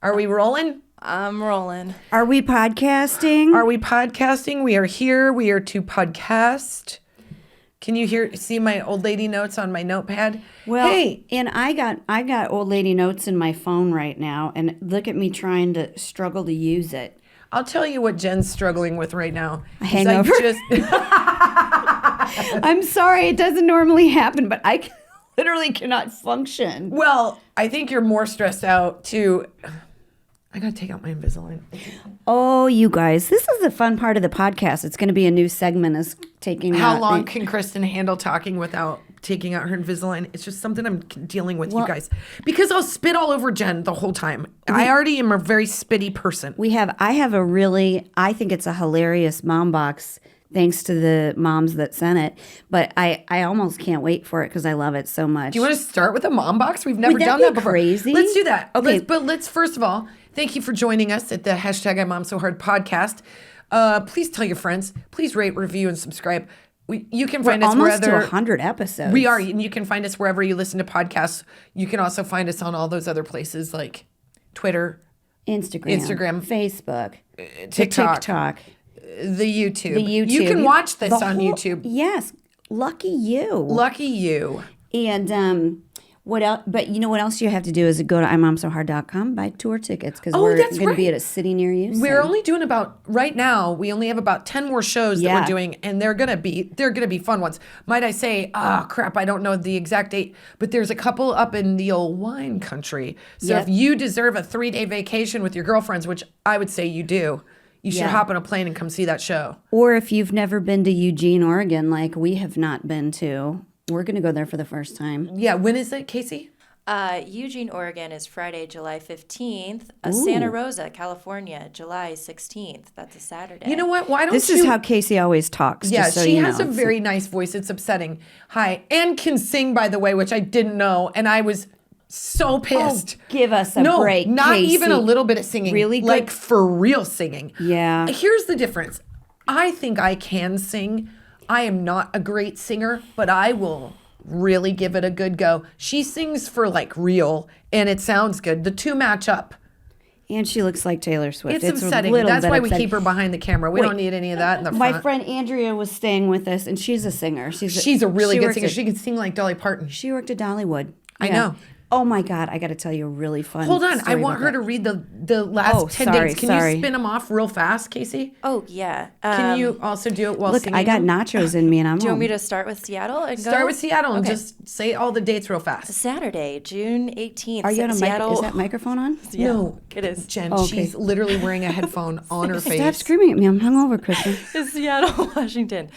Are we rolling? I'm rolling. Are we podcasting? Are we podcasting? We are here. We are to podcast. Can you see my old lady notes on my notepad? Well, hey, and I got old lady notes in my phone right now, and look at me trying to struggle to use it. I'll tell you what Jen's struggling with right now. A hangover. I'm sorry, it doesn't normally happen, but I literally cannot function. Well, I think you're more stressed out too. I gotta take out my Invisalign. Oh, you guys, this is the fun part of the podcast. It's going to be a new segment. Is taking How long can Kristin handle talking without taking out her Invisalign? It's just something I'm dealing with, you guys, because I'll spit all over Jen the whole time. I already am a very spitty person. I think it's a hilarious mom box. Thanks to the moms that sent it. But I almost can't wait for it because I love it so much. Do you want to start with a mom box? We've never done that before. Crazy? Let's do that. Okay. Let's first of all, thank you for joining us at the hashtag I'm Mom So Hard podcast. Please tell your friends. Please rate, review, and subscribe. You can find us almost wherever. to 100 episodes. We are. And you can find us wherever you listen to podcasts. You can also find us on all those other places like Twitter, Instagram, Facebook, TikTok. The YouTube. You can watch this on YouTube. Yes. Lucky you. Lucky you. And what else? But you know what else you have to do is go to imomsohard.com, buy tour tickets because we're going to be at a city near you. We're only doing right now, we only have about 10 more shows that we're doing, and they're gonna be fun ones. Might I say, crap, I don't know the exact date, but there's a couple up in the old wine country. So if you deserve a 3-day vacation with your girlfriends, which I would say you do, you should hop on a plane and come see that show. Or if you've never been to Eugene, Oregon, like we have not been to, we're going to go there for the first time. Yeah, when is it, Casey? Eugene, Oregon is Friday, July 15th. Santa Rosa, California, July 16th. That's a Saturday. You know what? Why don't This is how Casey always talks. Yeah, just so she you has know. a very nice voice. It's upsetting. Hi. And can sing, by the way, which I didn't know. And I was so pissed. Oh, give us a break, not Casey. even a little bit of singing. Really good? Like for real singing. Yeah. Here's the difference. I think I can sing. I am not a great singer, but I will really give it a good go. She sings for like real, and it sounds good. The two match up. And she looks like Taylor Swift. It's upsetting. That's why we keep her behind the camera. We don't need any of that in the front. My friend Andrea was staying with us, and she's a singer. She's a really good singer. She can sing like Dolly Parton. She worked at Dollywood. I know. Oh my God, I got to tell you a really fun Hold on, story I want about her that. to read the last 10 dates. Can you spin them off real fast, Casey? Oh, yeah. Can you also do it while Look, singing? I got nachos in me and I'm Do you want home. me to start with Seattle and go? Start with Seattle and Okay. just say all the dates real fast. Saturday, June 18th. Are you on a Seattle? Is that microphone on? Yeah, No, it is. Jen, Oh, okay. she's literally wearing a headphone on her face. Stop screaming at me. I'm hungover, Kristin. Seattle, Washington.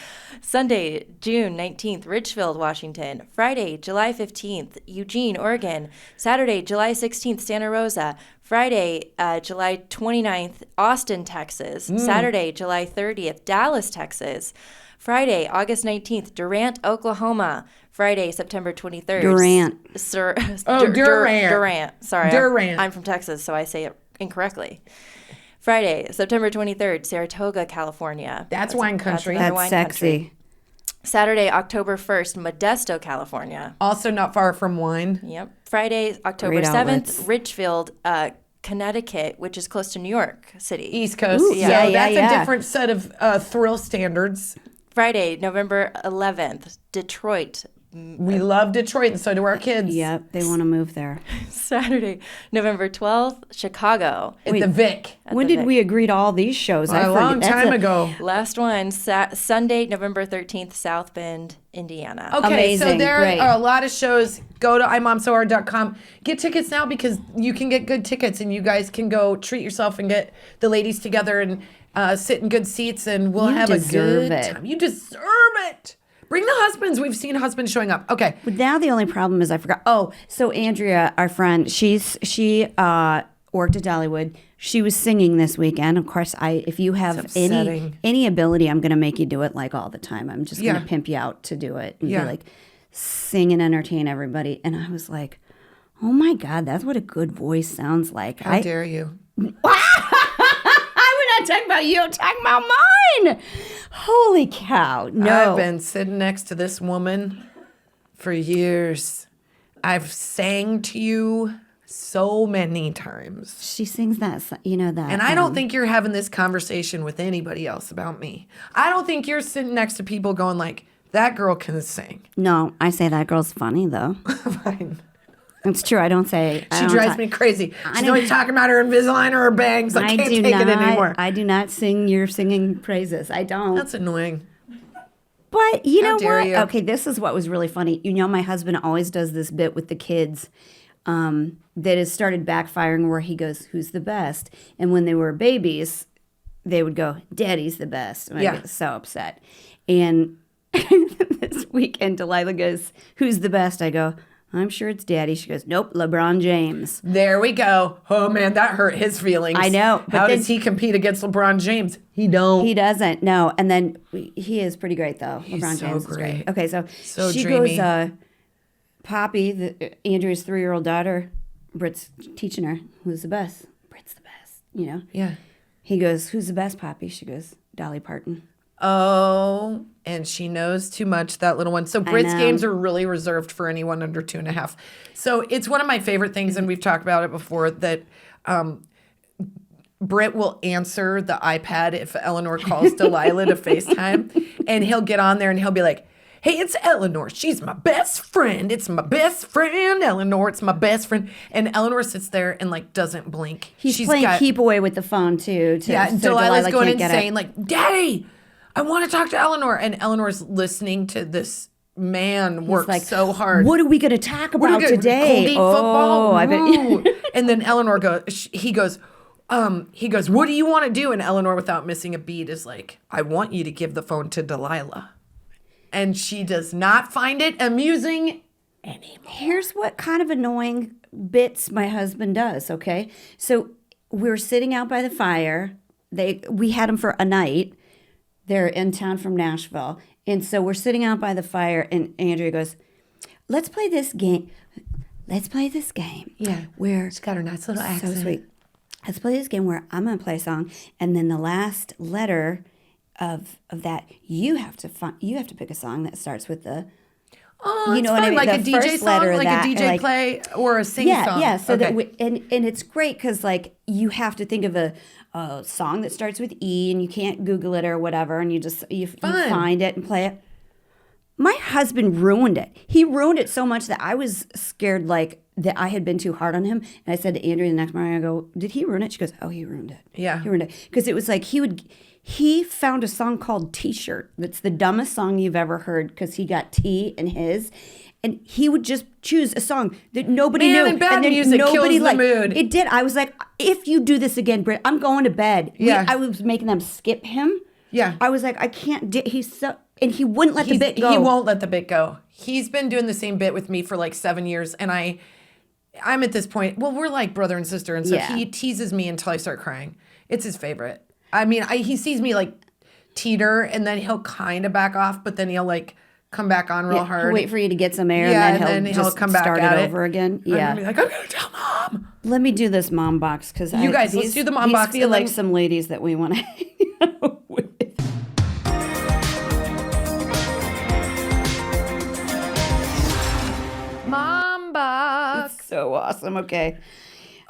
Sunday, June 19th, Richfield, Washington. Friday, July 15th, Eugene, Oregon. Saturday, July 16th, Santa Rosa. Friday, July 29th, Austin, Texas. Saturday, July 30th, Dallas, Texas. Friday, August 19th, Durant, Oklahoma. Friday, September 23rd. Durant. Durant. Durant. Sorry. Durant. I'm from Texas, so I say it incorrectly. Friday, September 23rd, Saratoga, California. That's wine country. another That's wine sexy. country. Saturday, October 1st, Modesto, California. Also not far from wine. Yep. Friday, October Great 7th, outlets. Richfield, Connecticut, which is close to New York City. East Coast. Ooh, So yeah, that's yeah. a different set of thrill standards. Friday, November 11th, Detroit. We love Detroit, and so do our kids. Yep, they want to move there. Saturday, November 12th, Chicago. At the Vic. When did we agree to all these shows? A long time ago. Last one, Sunday, November 13th, South Bend, Indiana. Okay, so Amazing, there great. are a lot of shows. Go to imomsohard.com. Get tickets now because you can get good tickets and you guys can go treat yourself and get the ladies together and sit in good seats and we'll You have a deserve good it. time. You deserve it. Bring the husbands. We've seen husbands showing up. Okay. But now the only problem is I forgot. Oh, so Andrea, our friend, she worked at Dollywood. She was singing this weekend. Of course, if you have upsetting. any ability, I'm going to make you do it like all the time. I'm just going Yeah. to pimp you out to do it and Yeah. be like, sing and entertain everybody. And I was like, oh my God, that's what a good voice sounds like. How dare you? I'm not talking about you. I'm talking about mine. Holy cow. No. I've been sitting next to this woman for years. I've sang to you so many times. She sings that, that. And I don't think you're having this conversation with anybody else about me. I don't think you're sitting next to people going like, that girl can sing. No, I say that girl's funny, though. Fine. It's true. I don't say. She drives me crazy. She's always talking about her Invisalign or her bangs. I can't take it anymore. I do not sing your singing praises. I don't. That's annoying. But you know what? You. Okay, this is what was really funny. My husband always does this bit with the kids that has started backfiring where he goes, who's the best? And when they were babies, they would go, Daddy's the best. And I get so upset. And this weekend, Delilah goes, who's the best? I go, I'm sure it's Daddy. She goes, nope, LeBron James. There we go. Oh, man, that hurt his feelings. I know. How does he compete against LeBron James? He don't. He doesn't, no. And then he is pretty great, though. He's LeBron so James great. is great. Okay, so she dreamy. goes, Poppy, Andrea's 3-year-old daughter, Britt's teaching her, who's the best? Britt's the best, Yeah. He goes, who's the best, Poppy? She goes, Dolly Parton. Oh, and she knows too much, that little one. So Britt's games are really reserved for anyone under 2.5. So it's one of my favorite things, and we've talked about it before, that Britt will answer the iPad if Eleanor calls Delilah to FaceTime, and he'll get on there and he'll be like, hey, it's Eleanor. She's my best friend. It's my best friend, Eleanor. It's my best friend. And Eleanor sits there and like doesn't blink. She's playing keep away with the phone too. Yeah, so Delilah's Delilah going can't insane like, Daddy, I want to talk to Eleanor. And Eleanor's listening to this man work so hard. What are we going to talk about today? Colgate football. I bet. And then Eleanor he goes, what do you want to do? And Eleanor, without missing a beat, is like, I want you to give the phone to Delilah. And she does not find it amusing anymore. Here's what kind of annoying bits my husband does, okay? So we're sitting out by the fire. We had them for a night. They're in town from Nashville. And so we're sitting out by the fire, and Andrea goes, let's play this game. Yeah. Where she's got her nice little accent. So sweet. Let's play this game where I'm going to play a song, and then the last letter of that, you have to pick a song that starts with the it's fun, like a DJ song, like a DJ play or a sing song. Yeah. So that and it's great because like you have to think of a song that starts with E, and you can't Google it or whatever, and you find it and play it. My husband ruined it. He ruined it so much that I was scared like that I had been too hard on him. And I said to Andrea the next morning, I go, did he ruin it? She goes, oh, he ruined it. Yeah. He ruined it. Because it was like he found a song called T-shirt. That's the dumbest song you've ever heard because he got T in his. And he would just choose a song that nobody knew. And bad music kills the mood. It did. I was like, if you do this again, Britt, I'm going to bed. Yeah. I was making them skip him. Yeah. I was like, I can't. And he wouldn't let the bit go. He won't let the bit go. He's been doing the same bit with me for like 7 years. And I'm at this point, well, we're like brother and sister. And so he teases me until I start crying. It's his favorite. I mean, he sees me like teeter, and then he'll kind of back off, but then he'll like come back on real hard. He'll wait for you to get some air, and then he'll just come back start it over again. Yeah. I'm gonna be like, I'm going to tell Mom. Let me do this mom box because you guys, let's do the mom box. These feel like some ladies that we want to hang out with. Mom box. It's so awesome. Okay.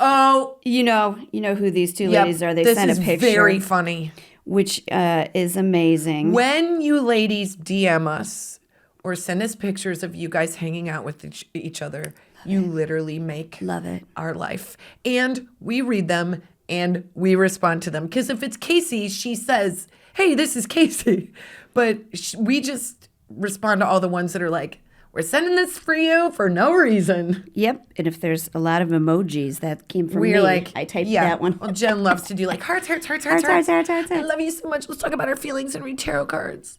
Oh, you know who these two ladies are. They sent a picture. This is very funny. Which is amazing. When you ladies DM us or send us pictures of you guys hanging out with each other, you literally make our life. And we read them and we respond to them. Because if it's Casey, she says, hey, this is Casey. But we just respond to all the ones that are like, we're sending this for you for no reason. Yep. And if there's a lot of emojis that came from me, like, I typed that one. Well, Jen loves to do like hearts. I love you so much. Let's talk about our feelings and read tarot cards.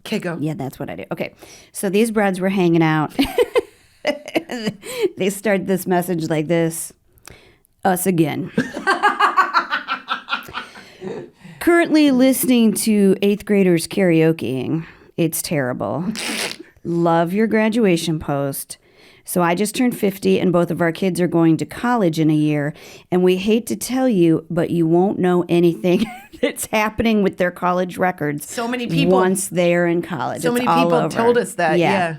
Okay, go. Yeah, that's what I do. Okay. So these broads were hanging out. They start this message like this. Us again. Currently listening to 8th graders karaokeing. It's terrible. Love your graduation post. So I just turned 50 and both of our kids are going to college in a year. And we hate to tell you, but you won't know anything that's happening with their college records. So many people. Once they're in college. So many people told us that. Yeah.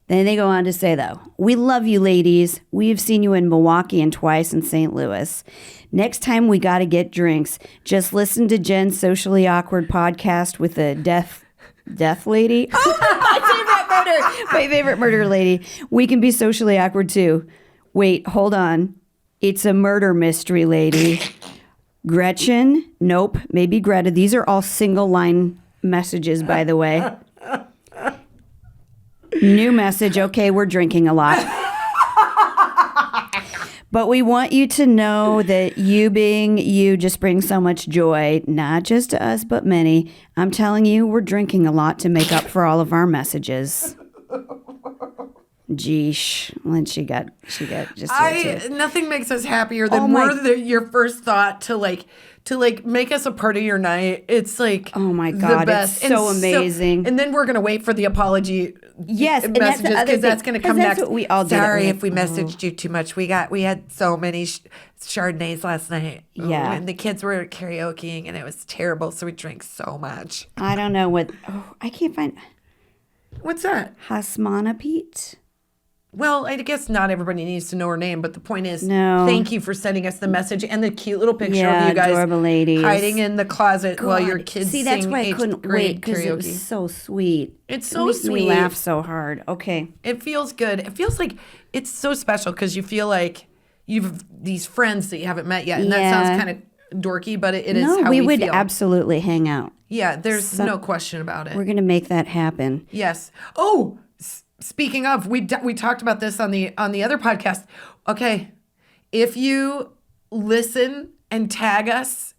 Then they go on to say, though, we love you, ladies. We've seen you in Milwaukee and twice in St. Louis. Next time we got to get drinks. Just listen to Jen's Socially Awkward podcast with the deaf lady. Oh, my favorite murder lady. We can be socially awkward, too. Wait, hold on. It's a murder mystery, lady. Gretchen? Nope. Maybe Greta. These are all single line messages, by the way. New message. Okay, we're drinking a lot. But we want you to know that you being you just brings so much joy, not just to us, but many. I'm telling you, we're drinking a lot to make up for all of our messages. Geesh. When she got just nothing makes us happier than your first thought to make us a part of your night. It's like, oh my God, the best. It's so amazing. And then we're gonna wait for the apology. Yes, messages because that's gonna come next. What we all do. Sorry if we messaged you too much. We had so many Chardonnays last night. Yeah, and the kids were karaokeing and it was terrible. So we drank so much. I don't know what. Oh, I can't find. What's that? Hasmana Pete. Well, I guess not everybody needs to know her name, but the point is, no. Thank you for sending us the message and the cute little picture of you guys adorable ladies hiding in the closet while your kids See, that's why I couldn't wait because karaoke. it was so sweet. It's so makes sweet. Me laugh so hard. Okay. It feels good. It feels like it's so special because you feel like you've these friends that you haven't met yet, and that sounds kind of dorky, but it is how we would feel. Absolutely hang out. Yeah, there's no question about it. We're gonna make that happen. Yes. Oh. Speaking of, we talked about this on the other podcast. Okay, if you listen and tag us,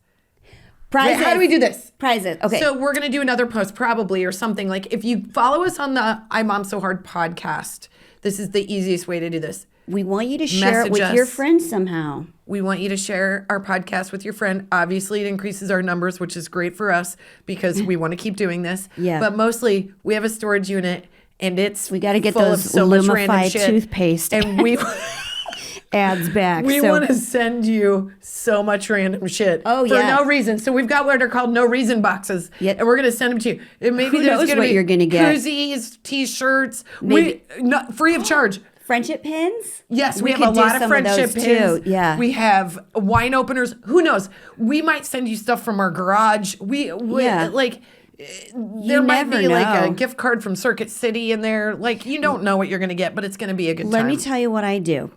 prizes. How do we do this? Prizes. Okay. So we're gonna do another post probably or something like if you follow us on the I Mom So Hard podcast. This is the easiest way to do this. We want you to share it with your friends somehow. We want you to share our podcast with your friend. Obviously, it increases our numbers, which is great for us because we want to keep doing this. Yeah. But mostly, we have a storage unit. And we got to get full those of so much random Lumify shit. toothpaste And we ads back. We want to send you so much random shit for no reason. So we've got what are called no reason boxes, and we're going to send them to you. And maybe Who there's knows going to what be you're going to get? Koozies, T-shirts, not free of charge. Friendship pins? Yes, we have a lot of friendship pins. Too. Yeah, we have wine openers. Who knows? We might send you stuff from our garage. Like. There might be like a gift card from Circuit City in there. Like, you don't know what you're going to get, but it's going to be a good time. Let me tell you what I do.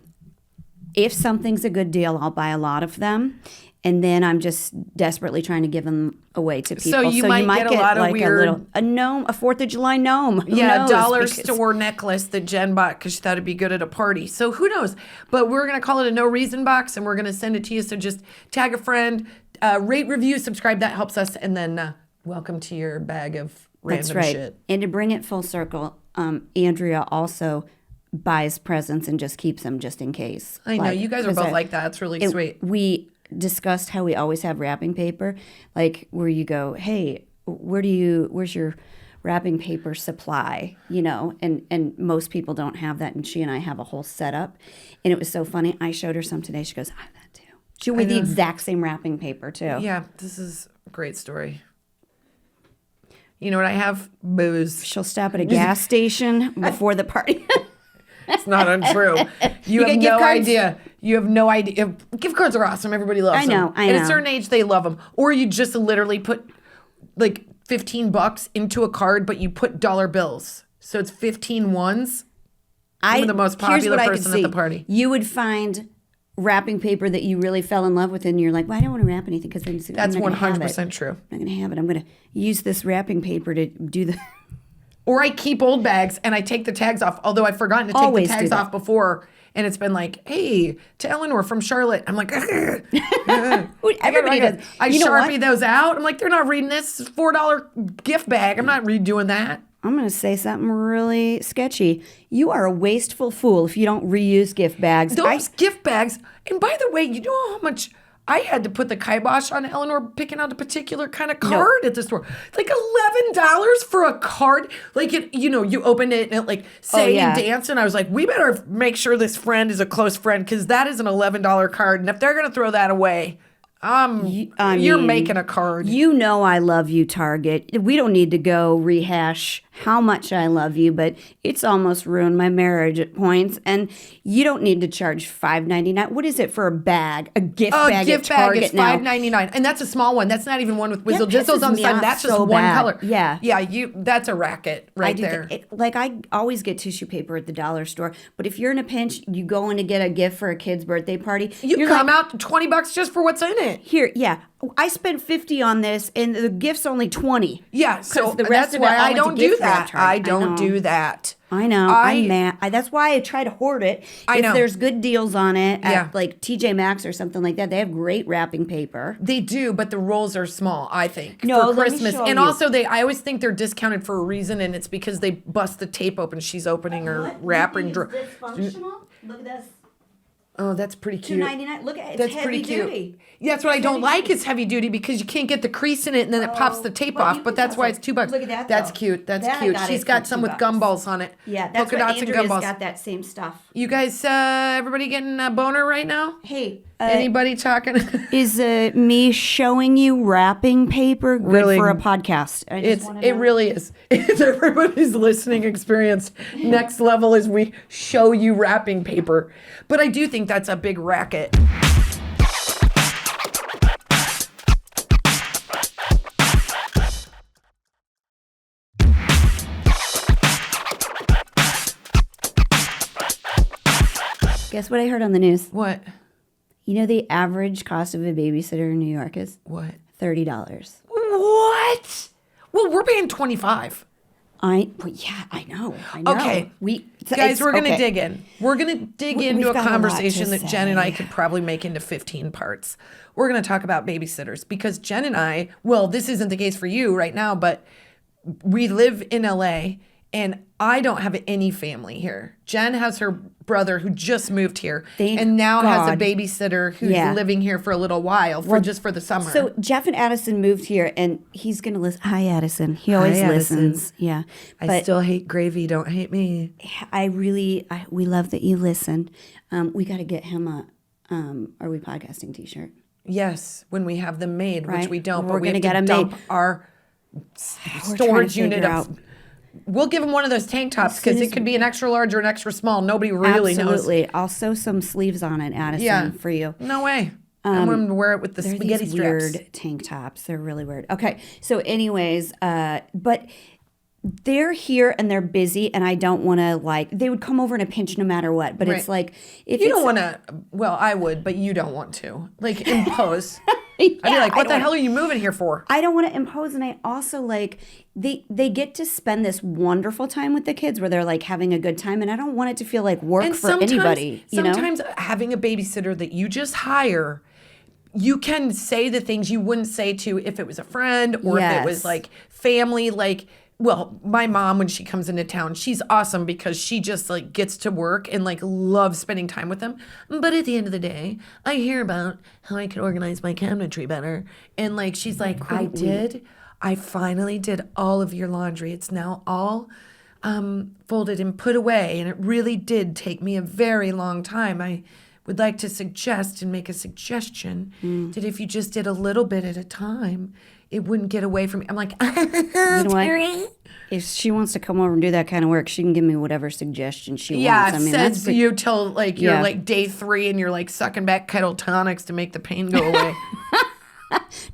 If something's a good deal, I'll buy a lot of them. And then I'm just desperately trying to give them away to people. So you might get a lot of weird... a gnome, a 4th of July gnome. Who a knows? dollar store necklace that Jen bought because she thought it'd be good at a party. So who knows? But we're going to call it a no reason box, and we're going to send it to you. So just tag a friend, rate, review, subscribe. That helps us. And then... welcome to your bag of random shit. And to bring it full circle, Andrea also buys presents and just keeps them just in case. I know. You guys are both like that. It's really sweet. We discussed how we always have wrapping paper, like where you go, hey, where's your wrapping paper supply? You know, and most people don't have that. And she and I have a whole setup. And it was so funny. I showed her some today. She goes, I have that too. She wear the exact same wrapping paper too. Yeah, this is a great story. You know what I have? Booze. She'll stop at a gas station before the party. It's not untrue. You have no idea. You have no idea. Gift cards are awesome. Everybody loves them. I know. At a certain age, they love them. Or you just literally put like $15 into a card, but you put dollar bills. So it's 15 ones. I'm the most popular person at the party. You would find wrapping paper that you really fell in love with, and you're like, well, I don't want to wrap anything because that's 100% true. I'm not going to have it. I'm going to use this wrapping paper to do the... Or I keep old bags and I take the tags off, although I've forgotten to take the tags off before. And it's been like, hey, to Eleanor from Charlotte. I'm like, everybody does. I Sharpie those out. I'm like, they're not reading this $4 gift bag. I'm not redoing that. I'm going to say something really sketchy. You are a wasteful fool if you don't reuse gift bags. Those gift bags, and by the way, you know how much I had to put the kibosh on Eleanor picking out a particular kind of card at the store. Like $11 for a card. Like, you opened it and it like sang and danced, and I was like, we better make sure this friend is a close friend because that is an $11 card, and if they're going to throw that away... you're making a card. You know I love you, Target. We don't need to go rehash how much I love you, but it's almost ruined my marriage at points. And you don't need to charge $5.99. What is it for a bag? A gift bag gift at Target bag is now. $5.99, and that's a small one. That's not even one with whizzle That jizzles on the pisses me side. off That's just so one bad. color. Yeah. That's a racket right there. Like I always get tissue paper at the dollar store, but if you're in a pinch, you go in to get a gift for a kid's birthday party. You come out $20 just for what's in it. Here, yeah. I spent $50 on this, and the gift's only $20. Yeah, so the rest that's of it why all I went to don't do gift wrap that. charge. I don't do that. I know. I'm mad. That's why I try to hoard it. If there's good deals on it at like TJ Maxx or something like that, they have great wrapping paper. They do, but the rolls are small, I think, No, for let me Christmas. show And you. also, I always think they're discounted for a reason, and it's because they bust the tape open. She's opening her wrapping drawer. Dysfunctional? Look at this. Oh, that's pretty cute. $2.99. Look at it. It's That's heavy pretty cute. duty. Yeah, that's what I don't like is heavy duty because you can't get the crease in it and then it pops the tape but off. you But can that's why also- it's $2. look at that, That's though. cute. That's That I cute. got She's it got for some with $2. gumballs on it. Yeah, that's polka what dots and Andrea's gumballs. got that same stuff. You guys, everybody getting a boner right now? Hey, Anybody talking? is me showing you wrapping paper good Really? for a podcast? I just wanna It know. really is. It's everybody's listening experience. Next level is we show you wrapping paper. But I do think that's a big racket. Guess what I heard on the news? What? You know the average cost of a babysitter in New York is What? $30. What? Well, we're paying $25. Yeah, I know. Okay. Guys, we're going to dig in. We're going to dig into we've a got a lot conversation to that Jen and I say. could probably make into 15 parts. We're going to talk about babysitters because Jen and I, well, this isn't the case for you right now, but we live in LA and I don't have any family here. Jen has her brother who just moved here and now has a God. babysitter who's Yeah. living here for a little while, just for the summer. So Jeff and Addison moved here, and he's going to listen. Hi, Addison. He always Addison. listens. Yeah. I still hate gravy. Don't hate me. We love that you listen. We got to get him a Are We Podcasting t-shirt. Yes, when we have them made, which Right. we don't, We're but we have gonna get to 'em dump made. our We're trying to storage unit figure up. out. We'll give them one of those tank tops soon because as it could be an extra large or an extra small. Nobody really knows. Absolutely. I'll sew some sleeves on it, Addison, for you. No way. I'm going to wear it with the They're spaghetti these straps. weird tank tops. They're really weird. Okay. So anyways, but they're here and they're busy and I don't want to they would come over in a pinch no matter what. But it's Right. like, if You it's, don't want to, well, I would, but you don't want to. Like, impose. Yeah, I'd be like, I what the don't- hell are you moving here for? I don't want to impose, and I also they get to spend this wonderful time with the kids where they're like having a good time, and I don't want it to feel like work for anybody. Sometimes having a babysitter that you just hire, you can say the things you wouldn't say to if it was a friend or if it was Yes. like family. Like, well, my mom, when she comes into town, she's awesome because she just like gets to work and like loves spending time with them. But at the end of the day, I hear about how I could organize my cabinetry better. And like, she's like, I finally did all of your laundry. It's now all folded and put away. And it really did take me a very long time. I would like to suggest and make a suggestion that if you just did a little bit at a time, it wouldn't get away from me. I'm like, You know what? If she wants to come over and do that kind of work, she can give me whatever suggestion she yeah, wants. it says you till like you're Yeah. like day 3 and you're like sucking back kettle tonics to make the pain go away.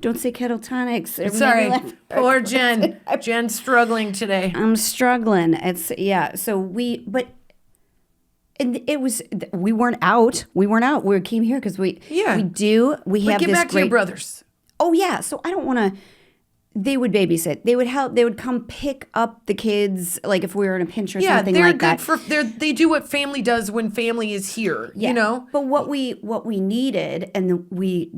Don't say kettle tonics. It Sorry, made me laugh. poor Jen. Jen's struggling today. I'm struggling. So and it was, we weren't out. We came here because we have But this get back to great, your brothers. Oh yeah. So I don't want to, they would babysit. They would help. They would come pick up the kids. Like if we were in a pinch or Yeah, something they're like good that. they do what family does when family is here, Yeah. you know? But what we needed, and we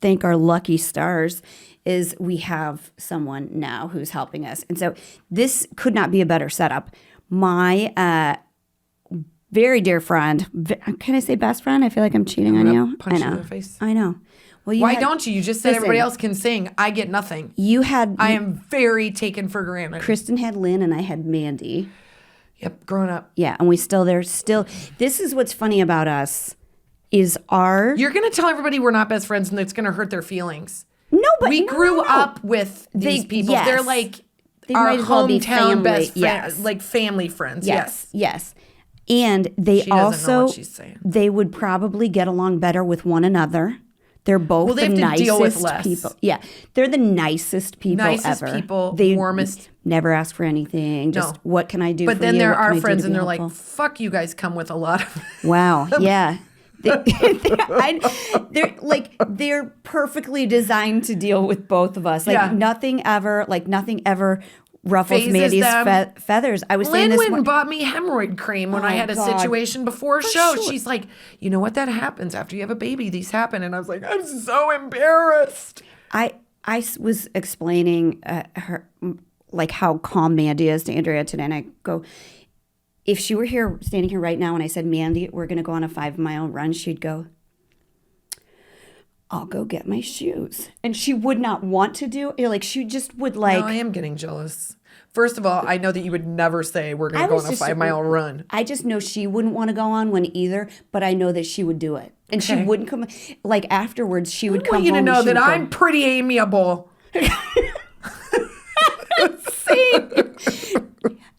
thank our lucky stars, is we have someone now who's helping us. And so this could not be a better setup. My very dear friend, can I say best friend? I feel like I'm cheating on you. Punch I you know. in the face. I know. Well, Why don't you? You just said everybody listen. else can sing. I get nothing. You had I am very taken for granted. Kristin had Lynn and I had Mandy. Yep, growing up. Yeah, and this is what's funny about us is our You're going to tell everybody we're not best friends and it's going to hurt their feelings. no, but We no, grew no, no. up with these people. yes. They're like they our might as well be hometown family. best friend, Yes. like family friends. Yes. And they She doesn't know also, what she's saying. they would probably get along better with one another. They're both Well, they the have to deal with nicest less. people. Yeah, they're the nicest people Nicest ever. people, They warmest. never ask for anything. Just No. what can I do? But for then you? there What can I are do friends to and be they're like, helpful? fuck, you guys come with a lot of. Wow, yeah. They're perfectly designed to deal with both of us. Nothing ever ruffles Phases Mandy's them. feathers. I was saying Lynn this went and morning. bought me hemorrhoid cream when I had a God. situation before a show. sure. She's like, you know what? That happens after you have a baby. These happen. And I was like, I'm so embarrassed. I was explaining her like how calm Mandy is to Andrea today, and I go, if she were here standing here right now and I said, Mandy, we're going to go on a 5-mile run, she'd go, I'll go get my shoes. And she would not want to do it. Like, she just would like. No, I am getting jealous. First of all, I know that you would never say we're going to go on a 5-mile run. I just know she wouldn't want to go on one either, but I know that she would do it. And she wouldn't come, like afterwards, she would come home. I want you to and know she that would go, I'm pretty amiable.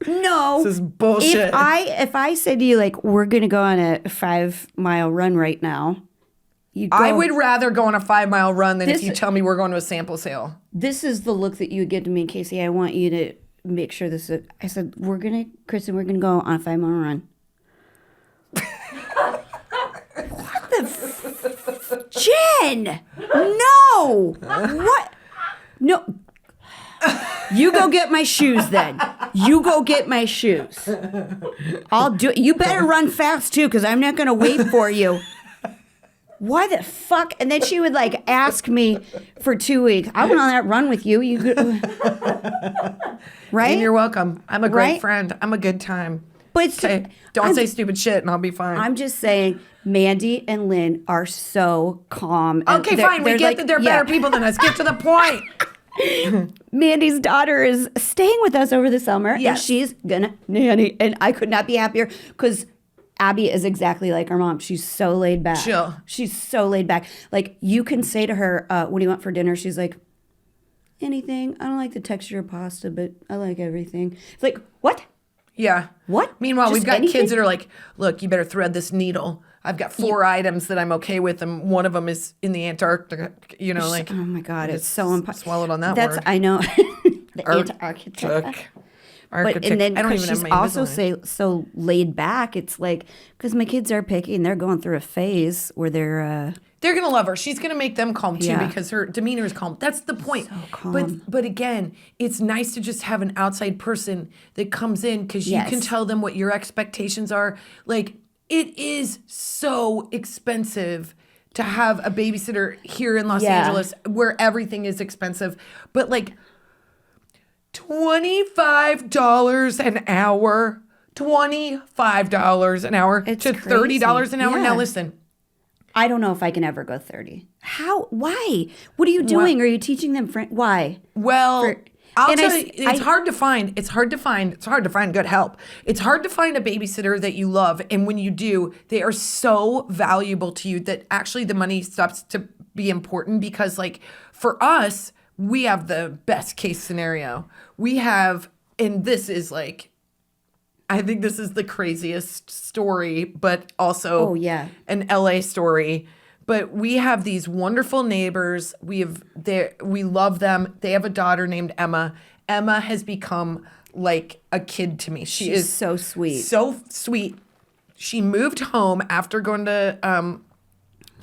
No. This is bullshit. If I said to you, like, we're going to go on a 5-mile run right now, you'd go, I would rather go on a 5-mile run than if you tell me we're going to a sample sale. This is the look that you would give to me, Casey. I want you to make sure this is, I said, Kristin, we're going to go on a 5-mile run. What the Jen! No! What? No. You go get my shoes then. You go get my shoes. I'll do it. You better run fast too, because I'm not going to wait for you. Why the fuck? And then she would like ask me for 2 weeks. I went on that run with you. Right? And you're welcome. I'm a great Right? friend. I'm a good time. But it's, Okay, don't say stupid shit and I'll be fine. I'm just saying, Mandy and Lynn are so calm. And Okay, fine. We get that they're better people than us. Get to the point. Mandy's daughter is staying with us over the summer, and Yes. she's gonna nanny. And I could not be happier because Abby is exactly like her mom. She's so laid back. Chill. She's so laid back. Like, you can say to her, "What do you want for dinner?" She's like, "Anything. I don't like the texture of pasta, but I like everything." It's like, what? Yeah. What? Meanwhile, Just we've got anything? kids that are like, look, you better thread this needle. I've got 4 items that I'm okay with, and one of them is in the Antarctica. You know, like. Oh my God, it's so impossible. Swallowed on that That's word. I know. The Antarctica. But and then I don't because even she's have my also Invisalign. so laid back, it's like because my kids are picky and they're going through a phase where they're They're gonna love her. She's gonna make them calm too Yeah. because her demeanor is calm. That's the point. So calm. But again, it's nice to just have an outside person that comes in because you can Yes. tell them what your expectations are. Like, it is so expensive to have a babysitter here in Los Yeah. Angeles where everything is expensive. But like $25 an hour. $25 an hour It's to $30 crazy. an hour. Yeah. Now listen. I don't know if I can ever go 30. How? Why? What are you doing? Are you teaching them why? Well, I'll and tell I- you, it's hard to find. It's hard to find good help. It's hard to find a babysitter that you love, and when you do, they are so valuable to you that actually the money stops to be important because, like, for us, we have the best case scenario. We have, and this is like, I think this is the craziest story, but also Oh, yeah. an LA story. But we have these wonderful neighbors. We love them. They have a daughter named Emma. Emma has become like a kid to me. She's She's so sweet. So sweet. She moved home after going to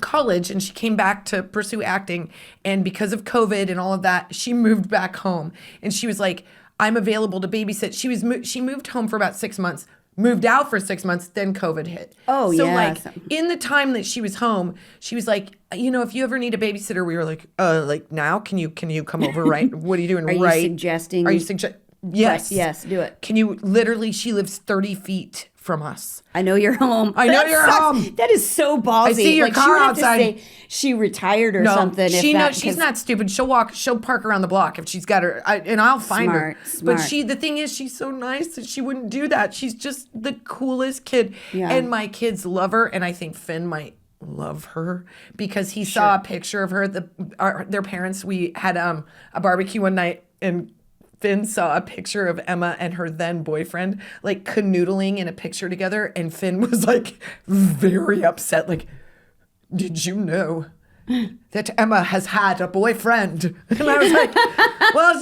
college, and she came back to pursue acting. And because of COVID and all of that, she moved back home. And she was like, I'm available to babysit. She moved home for about 6 months, moved out for 6 months, then COVID hit. Oh, so yeah. like in the time that she was home, she was like, you know, if you ever need a babysitter, we were like now, can you come over, right? What are you doing, Are you right? suggesting? Are you suggesting? Yes. Yes, do it. Can you literally, she lives 30 feet from us. I know you're home. I know That you're sucks. home. That is so ballsy. I see your like, car she would have outside. To say she retired or something. She if that, knows she's 'cause- not stupid. She'll park around the block if she's got her, and I'll find her. Smart. But the thing is, she's so nice that she wouldn't do that. She's just the coolest kid, Yeah. and my kids love her. And I think Finn might love her because he saw a picture of her. Their parents. We had a barbecue one night, and Finn saw a picture of Emma and her then boyfriend like canoodling in a picture together, and Finn was like very upset. Like, did you know that Emma has had a boyfriend? And I was like, well,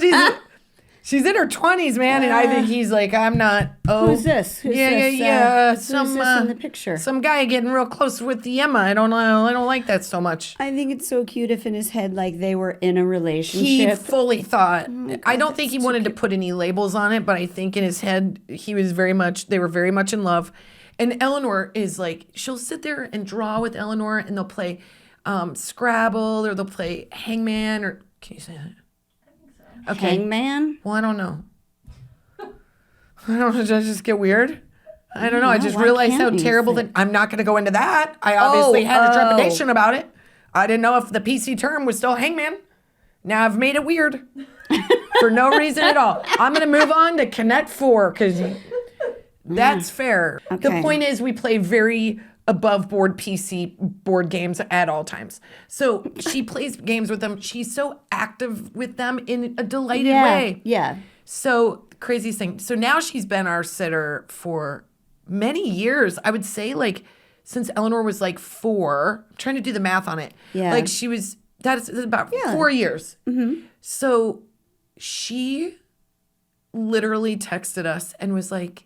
she's in her 20s, man. And I think he's like, I'm not. Oh, who's this? Who's this? Who's this in the picture? Some guy getting real close with the Emma. I don't know. I don't like that so much. I think it's so cute if in his head, like they were in a relationship. He fully thought. I don't think he wanted to put any labels on it, but I think in his head, they were very much in love. And Eleanor is like, she'll sit there and draw with Eleanor, and they'll play Scrabble, or they'll play Hangman, or can you say that? Okay. Hangman? Well, I don't know. I don't know. Did I just get weird? I don't know. I just realized how terrible that. I'm not going to go into that. I obviously had a trepidation about it. I didn't know if the PC term was still hangman. Now I've made it weird for no reason at all. I'm going to move on to Connect 4 because that's fair. Okay. The point is we play very above board PC board games at all times. So she plays games with them. She's so active with them in a delighted way. Yeah. So craziest thing. So now she's been our sitter for many years. I would say like since Eleanor was like 4. I'm trying to do the math on it. Yeah. Like that's about 4 years. Mm-hmm. So she literally texted us and was like,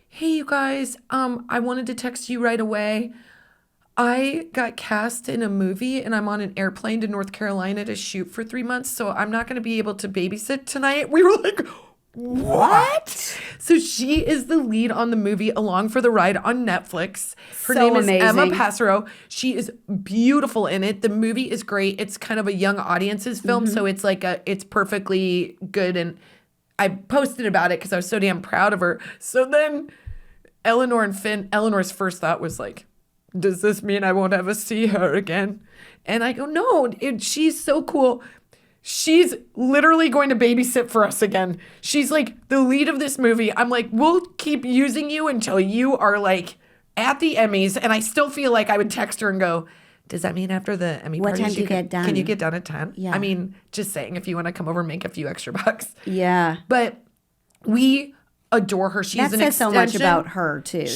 hey, you guys, I wanted to text you right away. I got cast in a movie and I'm on an airplane to North Carolina to shoot for 3 months, so I'm not going to be able to babysit tonight. We were like, what? So she is the lead on the movie Along for the Ride on Netflix. Her name is Emma Passero. She is beautiful in it. The movie is great. It's kind of a young audience's film, so it's like it's perfectly good. And I posted about it because I was so damn proud of her. So then Eleanor and Finn, Eleanor's first thought was like, does this mean I won't ever see her again? And I go, no, she's so cool. She's literally going to babysit for us again. She's like the lead of this movie. I'm like, we'll keep using you until you are like at the Emmys. And I still feel like I would text her and go, does that mean after the Emmy what parties time do you get done? Can you get done at 10? Yeah. I mean, just saying, if you want to come over and make a few extra bucks. Yeah. But we adore her. She's an extension. That says so much about her, too.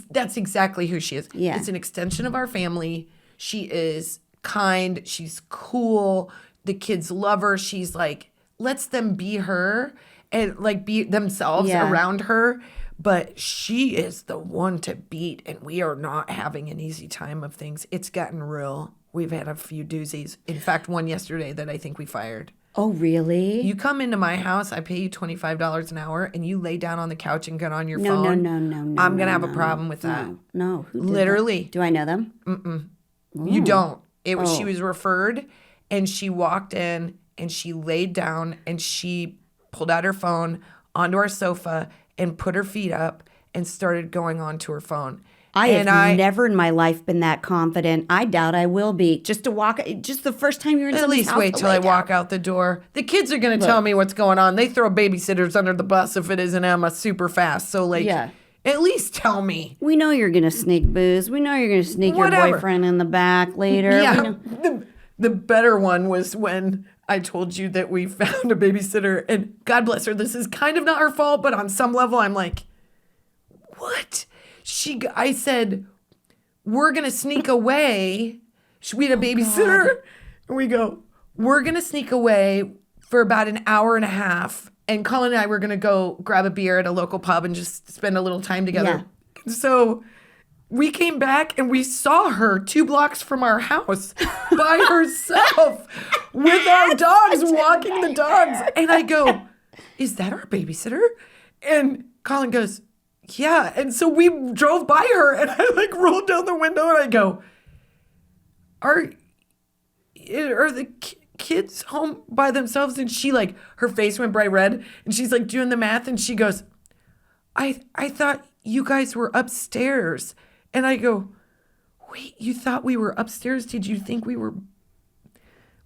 That's exactly who she is. Yeah. It's an extension of our family. She is kind. She's cool. The kids love her. She's like, lets them be her and like be themselves around her. But she is the one to beat, and we are not having an easy time of things. It's gotten real. We've had a few doozies. In fact, one yesterday that I think we fired. Oh, really? You come into my house, I pay you $25 an hour, and you lay down on the couch and get on your phone. No. I'm going to have a problem with that. No. Who did Literally. that? Do I know them? You don't. She was referred, and she walked in, and she laid down, and she pulled out her phone onto our sofa and put her feet up and started going on to her phone. I have never in my life been that confident. I doubt I will be. Just the first time you're in somebody's house. At least wait till I walk out the door. The kids are going to tell me what's going on. They throw babysitters under the bus if it isn't Emma super fast. So at least tell me. We know you're going to sneak booze. We know you're going to sneak your boyfriend in the back later. Yeah. The better one was when I told you that we found a babysitter, and God bless her, this is kind of not her fault, but on some level I'm like, what? I said, we're going to sneak away. We had a babysitter. And we go, we're going to sneak away for about an hour and a half. And Colin and I were going to go grab a beer at a local pub and just spend a little time together. Yeah. So we came back and we saw her 2 blocks from our house by herself with our dogs, walking the dogs. And I go, is that our babysitter? And Colin goes, yeah. And so we drove by her, and I like rolled down the window and I go, are the kids home by themselves? And she like, her face went bright red, and she's like doing the math, and she goes, I thought you guys were upstairs. And I go, wait, you thought we were upstairs? Did you think we were?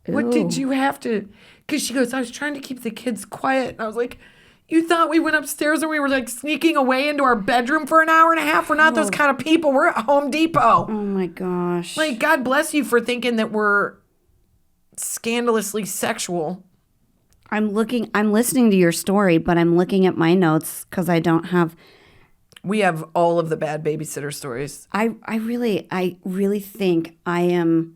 What did you have to? Because she goes, I was trying to keep the kids quiet. And I was like, you thought we went upstairs and we were like sneaking away into our bedroom for an hour and a half? We're not those kind of people. We're at Home Depot. Oh my gosh. Like, God bless you for thinking that we're scandalously sexual. I'm listening to your story, but I'm looking at my notes because I don't have. We have all of the bad babysitter stories. I really think I am.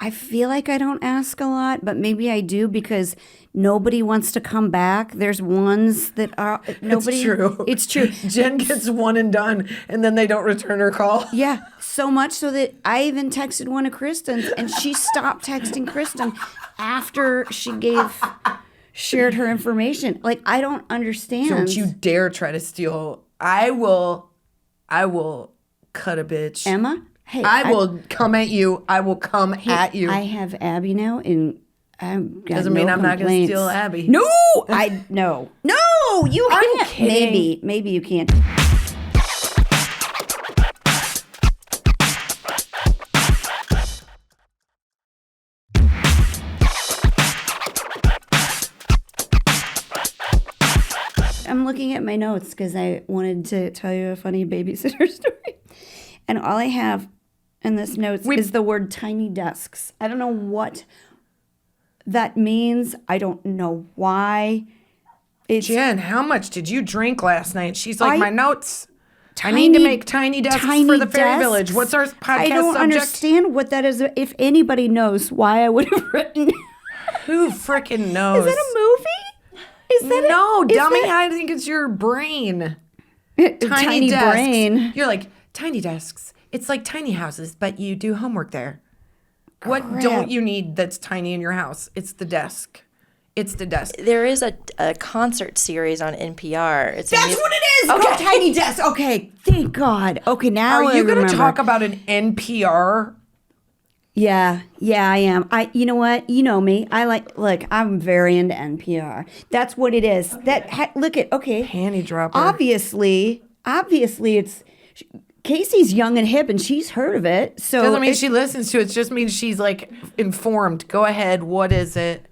I feel like I don't ask a lot, but maybe I do because nobody wants to come back. There's ones that are nobody. It's true. It's true. Jen gets one and done, and then they don't return her call. Yeah, so much so that I even texted one of Kristen's, and she stopped texting Kristen after she shared her information. Like, I don't understand. Don't you dare try to steal. I will cut a bitch. Emma? Hey, I will come at you. I will come at you. I have Abby now, and I've got Doesn't mean no I'm not going to complaints. steal Abby. No, you I'm can't. kidding. Maybe you can't. I'm looking at my notes because I wanted to tell you a funny babysitter story, and all I have in this notes is the word tiny desks. I don't know what that means. I don't know why. Jen, how much did you drink last night? She's like, my notes. I Tiny- need to make tiny desks for the fairy desks? village. What's our podcast I don't subject? understand what that is. If anybody knows why I would have written. Who frickin' knows? Is that a movie? Is that no, is dummy. that- I think it's your brain. Tiny desks. brain. You're like, tiny desks. It's like tiny houses, but you do homework there. What Crap. don't you need that's tiny in your house? It's the desk. It's the desk. There is a concert series on NPR. It's That's what it is. Okay. Called Tiny Desk. Okay, thank God. Okay, now Are you going to talk about an NPR? Yeah, I am. You know what? You know me. Look, I'm very into NPR. That's what it is. Look at, okay. Panty dropper. Obviously, it's, Casey's young and hip and she's heard of it. So Doesn't mean she listens to it. It just means she's like informed. Go ahead. What is it?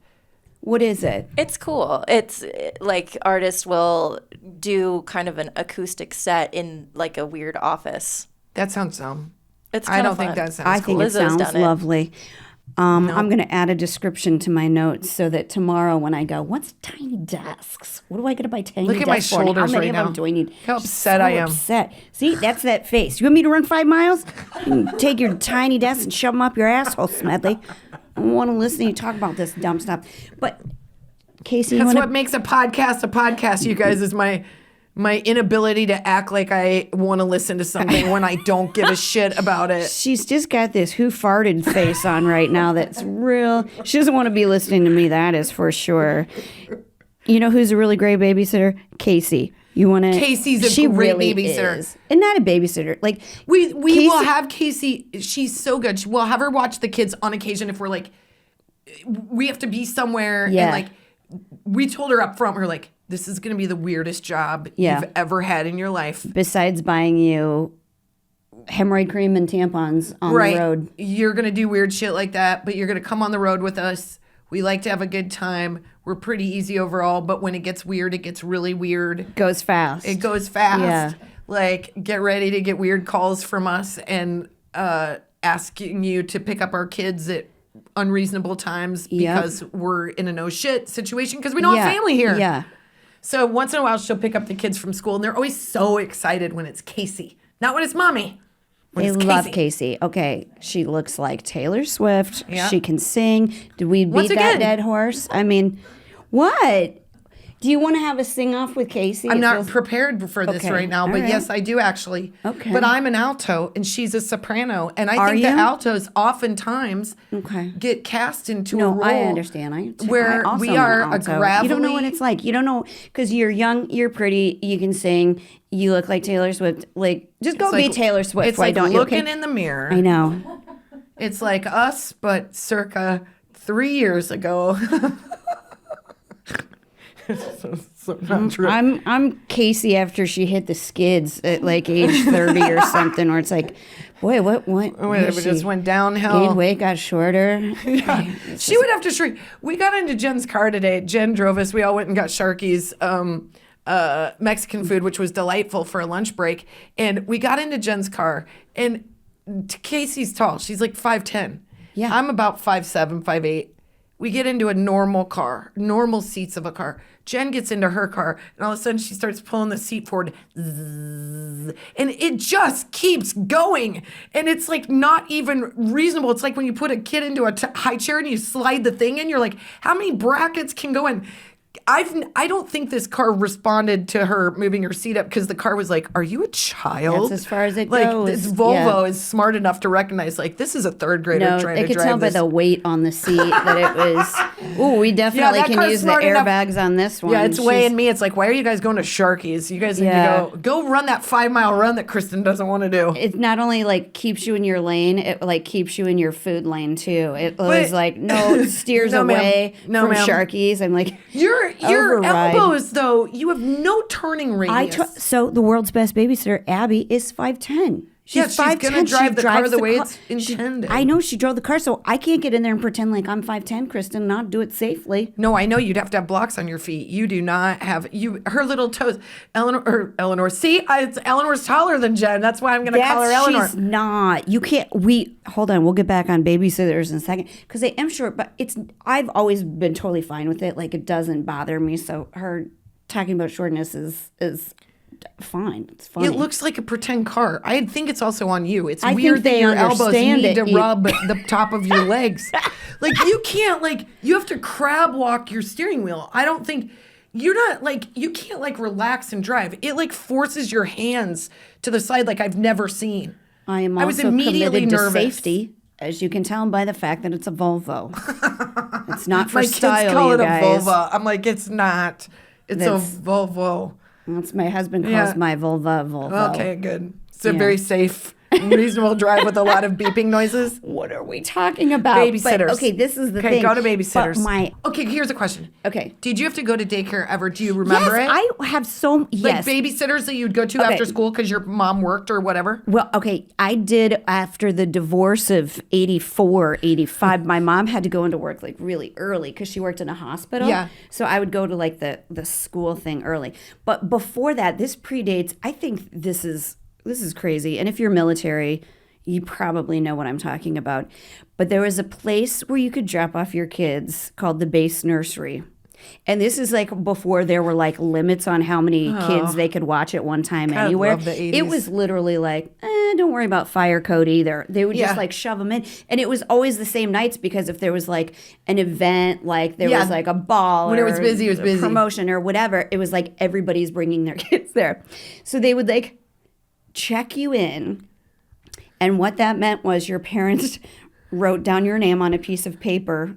What is it? It's cool. It's like artists will do kind of an acoustic set in like a weird office. That sounds dumb. It's I kind don't of think fun. that sounds I cool. think it Lizzo's sounds done it. lovely. I'm going to add a description to my notes so that tomorrow when I go, what's tiny desks? What do I got to buy tiny Look at my desks for? And shoulders How many right of them now. do I need? How She's upset so I am. Upset. See, that's that face. You want me to run 5 miles? You can take your tiny desks and shove them up your asshole, Smedley. I don't want to listen to you talk about this dumb stuff. But Casey, That's you what want makes a podcast, you guys, is my inability to act like I want to listen to something when I don't give a shit about it. She's just got this who farted face on right now that's real. She doesn't want to be listening to me, that is for sure. You know who's a really great babysitter? Casey. You want to? Casey's a she great really babysitter. is. And not a babysitter. Like We Casey- will have Casey. She's so good. We'll have her watch the kids on occasion if we're like, we have to be somewhere. Yeah. And like, we told her up front, we're like, this is going to be the weirdest job Yeah. you've ever had in your life. besides buying you hemorrhoid cream and tampons on the road. You're going to do weird shit like that, but you're going to come on the road with us. We like to have a good time. We're pretty easy overall, but when it gets weird, it gets really weird. Goes fast. It goes fast. Yeah. Like, get ready to get weird calls from us and asking you to pick up our kids at unreasonable times because we're in a no shit situation because we don't have family here. Yeah. So once in a while, she'll pick up the kids from school, and they're always so excited when it's Casey, not when it's mommy. When They it's love Casey. Okay, she looks like Taylor Swift. Yeah. She can sing. Did we beat Once that again. dead horse? I mean, what? Do you want to have a sing off with Casey? I'm It not feels- prepared for this Okay, right now, all but right. yes, I do actually. Okay. But I'm an alto and she's a soprano, and I Are think the you? altos oftentimes Okay. get cast into a No, role. I understand. I also we am are an a alto. gravelly. You don't know what it's like. You don't know because you're young, you're pretty, you can sing, you look like Taylor Swift. Like, just go It's be like- Taylor Swift. It's Why like don't you? looking Okay? in the mirror. I know. It's like us, but circa 3 years ago. so not true. I'm Casey after she hit the skids at like age 30 or something, where it's like, boy, what It was just she? went downhill. Gained weight, got shorter. She would have to shrink. We got into Jen's car today. Jen drove us. We all went and got Sharky's Mexican food, which was delightful for a lunch break. And we got into Jen's car. And Casey's tall. She's like 5'10". Yeah. I'm about 5'7", 5'8". We get into a normal car, normal seats of a car. Jen gets into her car, and all of a sudden she starts pulling the seat forward. Zzz, and it just keeps going. And it's like not even reasonable. It's like when you put a kid into a high chair and you slide the thing in, you're like, how many brackets can go in? I don't think this car responded to her moving her seat up because the car was like, are you a child? That's as far as it like, goes. This Volvo is smart enough to recognize, like, this is a third grader trying to drive this. They could tell by the weight on the seat that it was, ooh, we definitely can use the airbags on this one. Yeah, it's weighing me. It's like, why are you guys going to Sharky's? You guys need to go run that 5-mile run that Kristin doesn't want to do. It not only, like, keeps you in your lane, it, like, keeps you in your food lane, too. It was like, no, steers away from Sharky's. I'm like, Your elbows, though, you have no turning radius. So the world's best babysitter, Abby, is 5'10". She's going to drive the car the way it's intended. I know she drove the car, so I can't get in there and pretend like I'm 5'10", Kristin, not do it safely. No, I know you'd have to have blocks on your feet. You do not have her little toes. Eleanor. See, Eleanor's taller than Jen. That's why I'm going to call her Eleanor. She's not. You can't. Hold on. We'll get back on Babysitters in a second because I am short, but I've always been totally fine with it. Like it doesn't bother me. So her talking about shortness is fine. It's fine. It looks like a pretend car. I think it's also on you. It's I weird that your elbows need to rub the top of your legs. Like you can't you have to crab walk your steering wheel. I don't think you can't relax and drive. It forces your hands to the side like I've never seen. I was immediately nervous. To safety, as you can tell by the fact that it's a Volvo. It's not for style, my kids call it guys. a Volvo. I'm like, it's not. It's a Volvo. That's my husband calls my Volvo. Okay, good. It's a very safe, reasonable drive with a lot of beeping noises. What are we talking about? Babysitters. Okay, this is the thing. Okay, go to Babysitters. But okay, here's a question. Okay. Did you have to go to daycare ever? Do you remember it? I have Like babysitters that you'd go to after school because your mom worked or whatever? Well, okay, I did after the divorce of 84, 85. My mom had to go into work really early because she worked in a hospital. Yeah. So I would go to the school thing early. But before that, this predates, I think this is crazy. And if you're military, you probably know what I'm talking about. But there was a place where you could drop off your kids called the base nursery. And this is before there were limits on how many kids they could watch at one time anywhere. Love the 80s. It was literally don't worry about fire code either. They would just shove them in. And it was always the same nights because if there was an event, there was a ball when it was busy, it was busy. Promotion or whatever, it was everybody's bringing their kids there. So they would check you in, and what that meant was your parents wrote down your name on a piece of paper,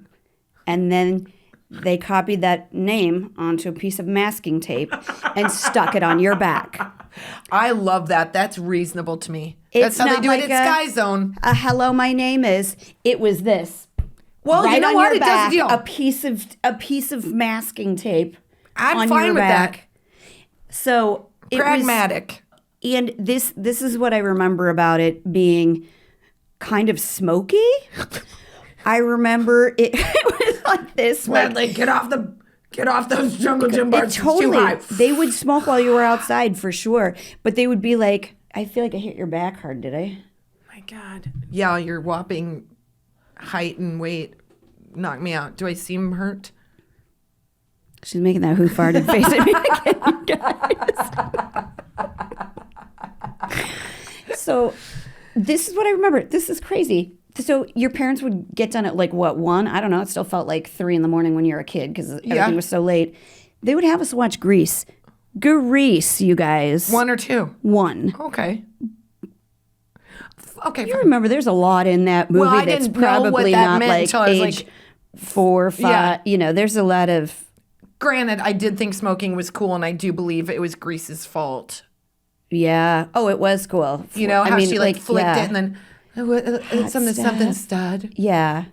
and then they copied that name onto a piece of masking tape and stuck it on your back. I love that. That's reasonable to me. That's how they do it at Sky Zone. Hello, my name is. It was this. Well, right you know on what? Your It back, does deal. a piece of masking tape. I'm on fine your with back. that. So pragmatic. And this is what I remember about it being kind of smoky. I remember it was like this. Smedley, get off those jungle gym bars. Totally. It's too high. They would smoke while you were outside for sure. But they would be like, I feel like I hit your back hard, did I? My God. Yeah, your whopping height and weight knocked me out. Do I seem hurt? She's making that who farted face at me again, guys. So this is what I remember. This is crazy. So your parents would get done at 1? I don't know. It still felt like 3 a.m. when you were a kid because everything was so late. They would have us watch Grease. Grease, you guys. 1 or 2? 1. Okay. Okay. You remember there's a lot in that movie that's probably not age 4 or 5. Yeah. There's a lot of... Granted, I did think smoking was cool, and I do believe it was Grease's fault. Yeah. Oh, it was cool. You know how she flicked it and then something stud. Yeah.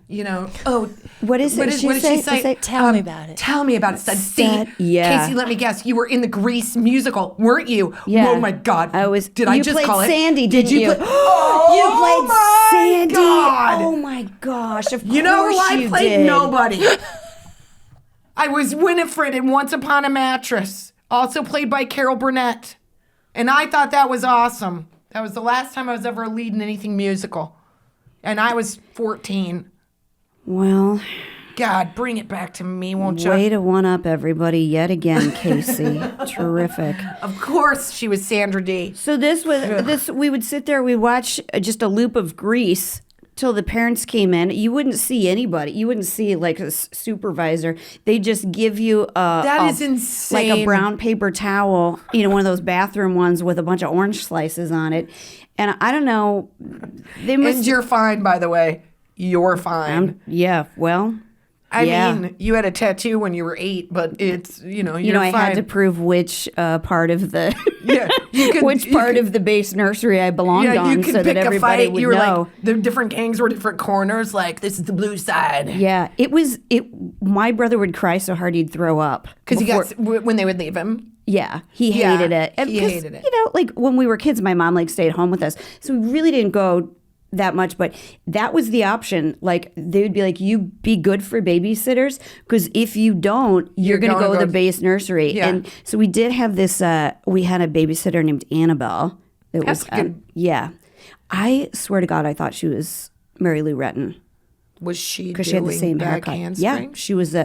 What is it? What did she say? Tell me about it. Tell me about it, stud. See, yeah. Casey, let me guess. You were in the Grease musical, weren't you? Yeah. Oh my God. I was. Did I just call it? You played Sandy, didn't you? You played Sandy. God. Oh my gosh! Of course you know who I played? Did. Nobody. I was Winifred in Once Upon a Mattress, also played by Carol Burnett. And I thought that was awesome. That was the last time I was ever a lead in anything musical. And I was 14. Well, God, bring it back to me, won't you? Way to one up everybody yet again, Casey. Terrific. Of course, she was Sandra Dee. So we would sit there, we'd watch just a loop of Grease till the parents came in. You wouldn't see anybody. You wouldn't see like a supervisor. They just give you That is insane. like a brown paper towel, one of those bathroom ones with a bunch of orange slices on it. And I don't know. And you're fine, by the way. You're fine. I mean, you had a tattoo when you were 8, but it's, you're fine. I had to prove which part of the of the base nursery I belonged on, so that everybody would know. Like, the different gangs were different corners. Like, this is the blue side. Yeah, my brother would cry so hard he'd throw up because when they would leave him. Yeah, he hated it. He hated it. Like when we were kids, my mom stayed home with us, so we really didn't go that much, but that was the option. Like they would be like, you be good for babysitters, because if you don't, you're gonna go to the base nursery. Yeah. And so we did have this we had a babysitter named Annabelle that That's was good. I swear to God, I thought she was Mary Lou Retton. Was she because she had the same haircut? Yeah, she was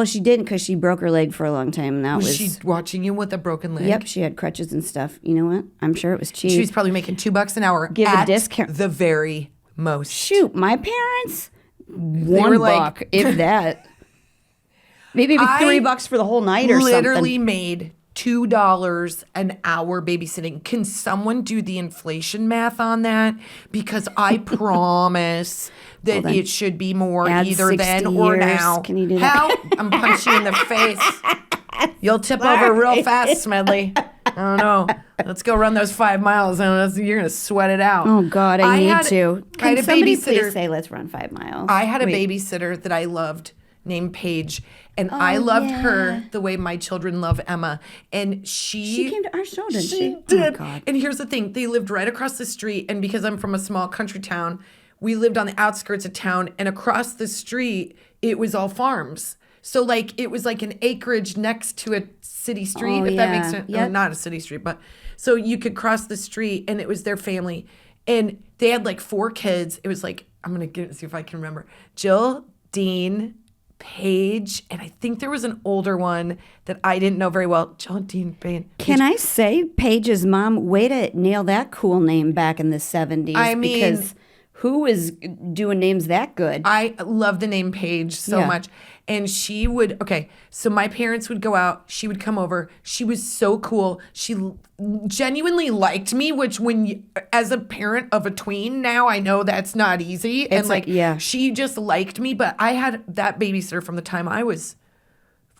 she didn't, because she broke her leg for a long time. And that was she watching you with a broken leg? Yep, she had crutches and stuff. You know what? I'm sure it was cheap. She was probably making $2 an hour. Give a discount. The very most. Shoot, my parents, $1, if that. Maybe $3 for the whole night or something. Literally made $2 an hour babysitting. Can someone do the inflation math on that? Because I promise that it should be more either then or now. Can you do that? How? I'm punching you in the face. You'll tip over real fast, Smedley. I don't know. Let's go run those 5 miles. You're going to sweat it out. Oh, God, I need to. Can somebody please say, let's run 5 miles? I had a babysitter that I loved named Paige, and I loved her the way my children love Emma. And she came to our show, didn't she? She did. Oh, God. And here's the thing. They lived right across the street, and because I'm from a small country town, we lived on the outskirts of town, and across the street, it was all farms. So, like, it was like an acreage next to a city street, if that makes sense. Yep. Not a city street, but so you could cross the street, and it was their family. And they had, like, 4 kids. It was like, I'm going to see if I can remember. Jill, Dean, Paige, and I think there was an older one that I didn't know very well. Jill, Dean, Paige. Can I say Paige's mom, way to nail that cool name back in the 70s. I mean, because who is doing names that good? I love the name Paige so much. And she would, so my parents would go out. She would come over. She was so cool. She genuinely liked me, which as a parent of a tween now, I know that's not easy. It's and she just liked me. But I had that babysitter from the time I was,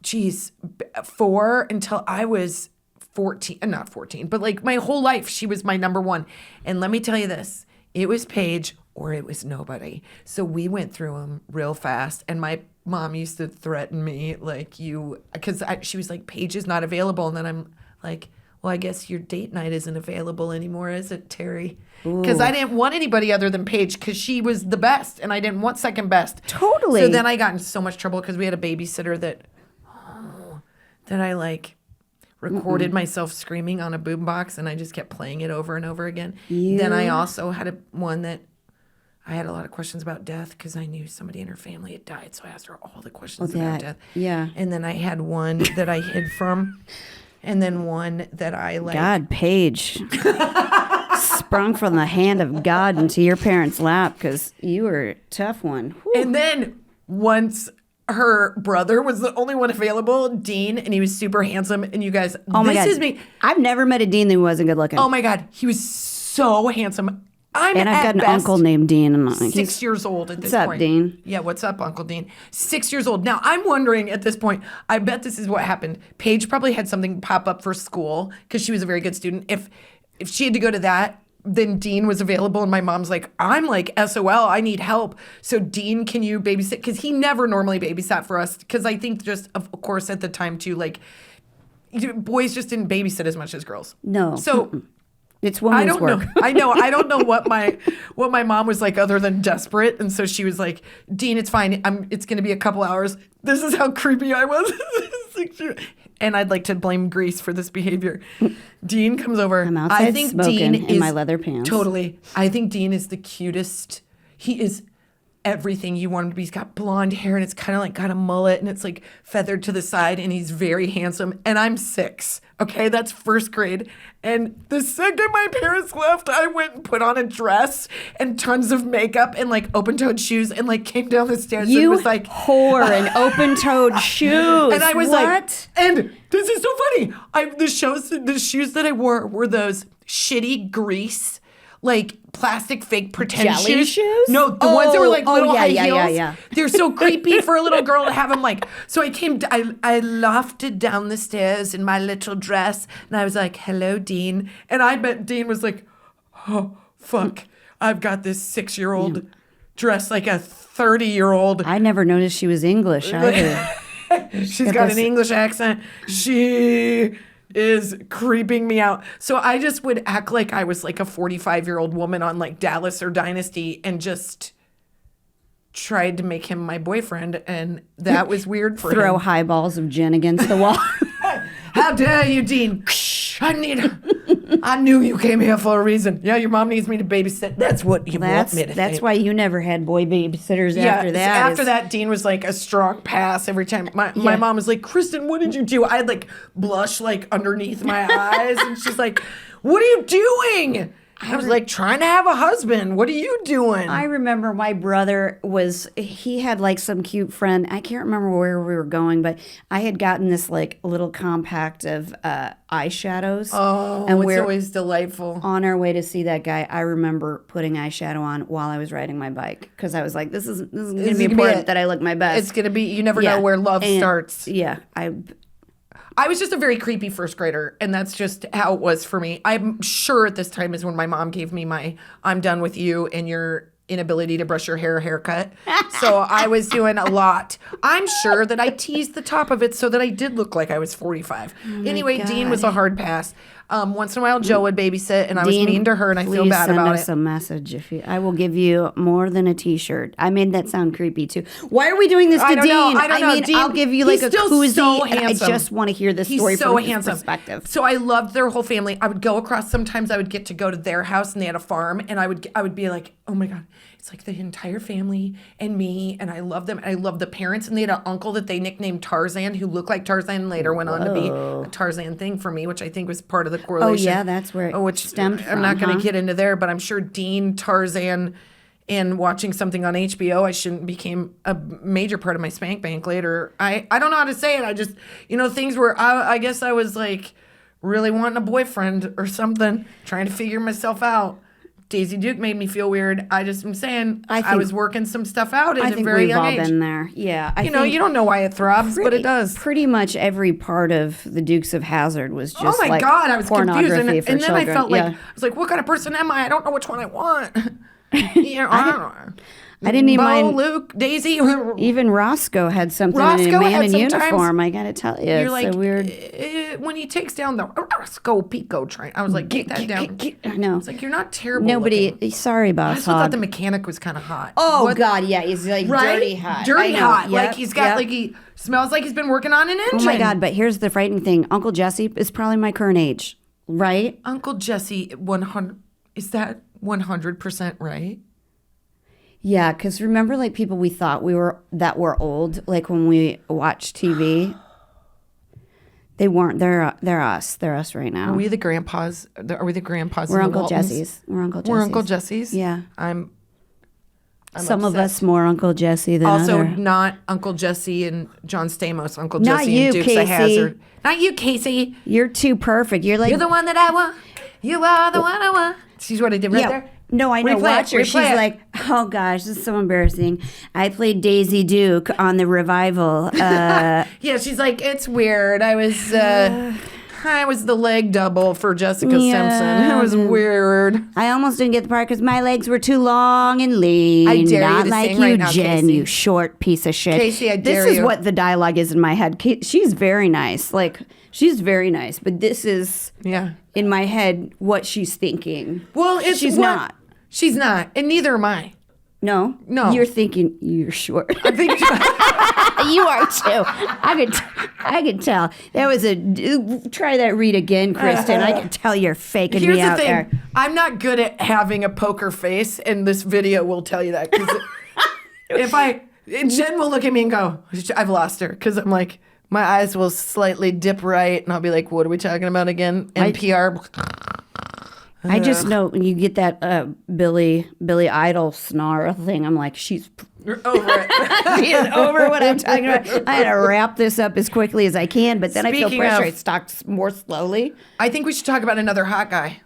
4 until I was 14, not 14, but like my whole life, she was my number one. And let me tell you this, it was Paige or it was nobody. So we went through them real fast. And my mom used to threaten me because she was like, Paige is not available. And then I'm like, well, I guess your date night isn't available anymore, is it, Terry? Because I didn't want anybody other than Paige because she was the best and I didn't want second best. Totally. So then I got in so much trouble because we had a babysitter that I recorded myself screaming on a boombox and I just kept playing it over and over again. Then I also had one that I had a lot of questions about death because I knew somebody in her family had died. So I asked her all the questions about death. Yeah. And then I had one that I hid from. And then one that I God, Paige. Sprung from the hand of God into your parents' lap because you were a tough one. Whew. And then once her brother was the only one available, Dean, and he was super handsome. And you guys, this is me. I've never met a Dean that wasn't good looking. Oh my God. He was so handsome. I've got an uncle named Dean. And 6 years old at this point. What's up, Dean? Yeah, what's up, Uncle Dean? 6 years old. Now, I'm wondering at this point, I bet this is what happened. Paige probably had something pop up for school because she was a very good student. If she had to go to that, then Dean was available and my mom's like, I'm like SOL, I need help. So Dean, can you babysit? Because he never normally babysat for us because I think just, of course, at the time too, like boys just didn't babysit as much as girls. No. So... It's woman's work. I know. I don't know what my mom was like other than desperate. And so she was like, Dean, it's fine. It's going to be a couple hours. This is how creepy I was. And I'd like to blame Grease for this behavior. Dean comes over. I'm outside smoking in my leather pants. Totally. I think Dean is the cutest. He is everything you want him to be. He's got blonde hair and it's kind of like got a mullet and it's like feathered to the side and he's very handsome. And I'm 6. Okay, that's first grade. And the second my parents left, I went and put on a dress and tons of makeup and like open-toed shoes and like came down the stairs and was like, whore and open-toed shoes. And I was what? like, and this is so funny. The shoes that I wore were those shitty grease, like plastic fake pretend Jelly shoes? No, the ones that were like little high heels. Yeah. They're so creepy for a little girl to have them like. So I lofted down the stairs in my little dress and I was like, hello, Dean. And I bet Dean was like, oh, fuck. I've got this 6-year-old dressed like a 30-year-old. I never noticed she was English either. She's got an English accent. She is creeping me out. So I just would act like I was like a 45-year-old woman on like Dallas or Dynasty and just tried to make him my boyfriend. And that was weird for him. Throw highballs of gin against the wall. How dare you, Dean? I knew you came here for a reason. Yeah, your mom needs me to babysit. That's what you want me to That's think. why you never had boy babysitters after that. After that, Dean was like a strong pass every time. My mom was like, Kristin, what did you do? I had like blush like underneath my eyes. And she's like, what are you doing? I was like, trying to have a husband. What are you doing? I remember my brother he had like some cute friend. I can't remember where we were going, but I had gotten this like little compact of eyeshadows. Oh, and it's always delightful. On our way to see that guy, I remember putting eyeshadow on while I was riding my bike because I was like, this is going to be important that I look my best. It's going to be, you never know where love starts. Yeah. I was just a very creepy first grader, and that's just how it was for me. I'm sure at this time is when my mom gave me my I'm done with you and your inability to brush your hair haircut. So I was doing a lot. I'm sure that I teased the top of it so that I did look like I was 45. Anyway, God. Dean was a hard pass. Once in a while, Joe would babysit, and I was mean to her, and I feel bad about it. Please send us a message. I will give you more than a T-shirt. I made that sound creepy, too. Why are we doing this to Dean? I don't know. mean, Dean, I'll give you like a koozie. So handsome. I just want to hear this story from his perspective. So I loved their whole family. I would go across. Sometimes I would get to go to their house, and they had a farm, and I would be like, oh my God, it's like the entire family and me, and I love them. And I love the parents, and they had an uncle that they nicknamed Tarzan, who looked like Tarzan and later went on to be a Tarzan thing for me, which I think was part of the correlation. Oh yeah, that's where it stemmed from. I'm not going to get into there, but I'm sure Dean, Tarzan, and watching something on HBO, I shouldn't became a major part of my spank bank later. I don't know how to say it. I just, things where I guess I was like really wanting a boyfriend or something, trying to figure myself out. Daisy Duke made me feel weird. I'm saying I was working some stuff out at a very young age. I think we've all been there. Yeah. You don't know why it throbs, but it does. Pretty much every part of the Dukes of Hazzard was just oh my God, I was confused. And then children. I felt like, I was like, what kind of person am I? I don't know which one I want. I don't know. I didn't even mind. Luke, Daisy. Even Roscoe had something in a man in uniform. I got to tell you, it's like, so weird. When he takes down the Roscoe Pico train, I was like, get that down. I know. It's like, you're not terrible. Sorry, Boss Hog. I also thought the mechanic was kind of hot. Oh God, yeah, he's like dirty hot. Dirty hot. Like he's got he smells like he's been working on an engine. Oh my God! But here's the frightening thing: Uncle Jesse is probably my current age, right? Uncle Jesse, 100. Is that 100% right? Yeah, because remember, like people we thought were old, like when we watched TV. They weren't. They're us. They're us right now. Are we the grandpas? Are we the grandpas? We're Uncle Jesse's. We're Uncle Jesse's. Yeah. I'm some upset. of us more Uncle Jesse than also other. Not Uncle Jesse and John Stamos. Uncle not Jesse you, and Dukes Casey. of Hazzard. Not you, Casey. You're too perfect. You're the one that I want. You are the one I want. See what I did right there? No, I know. Watch her. She's like, oh gosh, this is so embarrassing. I played Daisy Duke on the revival. Yeah, she's like, it's weird. I was the leg double for Jessica Simpson. It was weird. I almost didn't get the part because my legs were too long and lean. I dare Not you to like sing you, right now, Jen, Casey. you short piece of shit. Casey, I dare This is you. what the dialogue is in my head. She's very nice. Like, she's very nice, but this is in my head what she's thinking. Well, she's not. She's not, and neither am I. No? You're thinking you're short. I think you are too. I could tell. That was try that read again, Kristin. I can tell you're faking me out there. I'm not good at having a poker face, and this video will tell you that. Jen will look at me and go, I've lost her. Because I'm like, my eyes will slightly dip right. And I'll be like, what are we talking about again? NPR. I just know when you get that Billy Idol snarl thing, I'm like, she's You're over it. she is over what I'm talking about. I had to wrap this up as quickly as I can, but then I feel Speaking pressure. of- I talk more slowly. I think we should talk about another hot guy.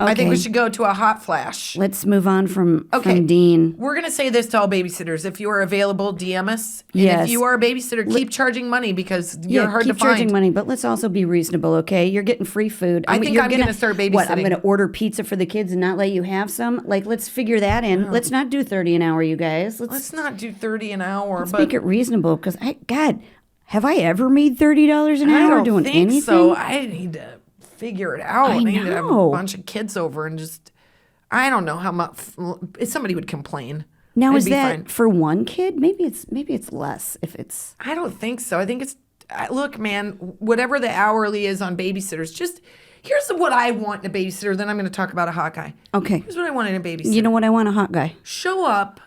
I think we should go to a hot flash. Let's move on from Dean. We're going to say this to all babysitters. If you are available, DM us. And Yes. if you are a babysitter, keep charging money because you're hard to keep charging find. money, but let's also be reasonable, okay? You're getting free food. I think I'm gonna start What, I'm babysitting. going to order pizza for the kids and not let you have some? Like, let's figure that in. Let's not do 30 an hour, you guys. Let's not do 30 an hour. Let's but make it reasonable because, God, have I ever made $30 an I hour don't doing think anything? so. I need to figure it out. I need to have a know. bunch of kids over and just, I don't know how much, somebody would complain. Now, I'd is be that fine. for one kid? Maybe it's less if it's... I don't think so. I think it's, look, man, whatever the hourly is on babysitters, just, here's what I want in a babysitter, then I'm going to talk about a hot guy. Okay. Here's what I want in a babysitter. You know what? I want a hot guy. Show up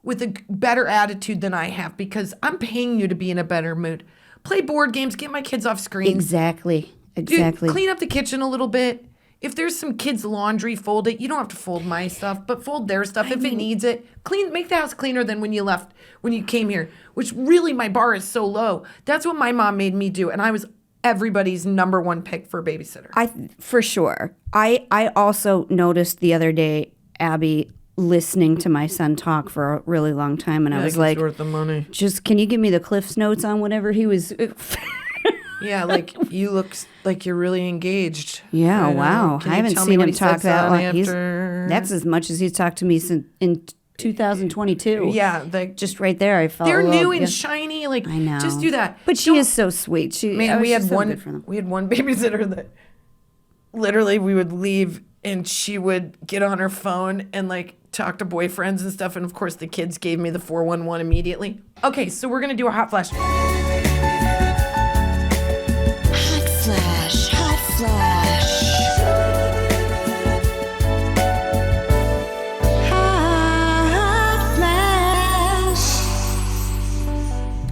with a better attitude than I have because I'm paying you to be in a better mood. Play board games, get my kids off screen. Exactly. Dude, clean up the kitchen a little bit. If there's some kids' laundry, fold it. You don't have to fold my stuff, but fold their stuff if it needs it. Make the house cleaner than when you came here, which really my bar is so low. That's what my mom made me do, and I was everybody's number one pick for a babysitter. For sure. I also noticed the other day, Abby listening to my son talk for a really long time, and I was like, worth the money. just can you give me the Cliff's Notes on whatever he was... Yeah, like you look like you're really engaged. Yeah, I know. wow. Can I you haven't tell seen me what him he talk says that on long. after? That's as much as he's talked to me since in 2022. Yeah, Just right there, I felt they're a little- new and yeah. shiny. Like, I know. just do that. But she is so sweet. Man, we had so good for them. one babysitter that literally we would leave and she would get on her phone and like talk to boyfriends and stuff. And of course, the kids gave me the 411 immediately. Okay, so we're gonna do a hot flash. Hot flash. Hot flash.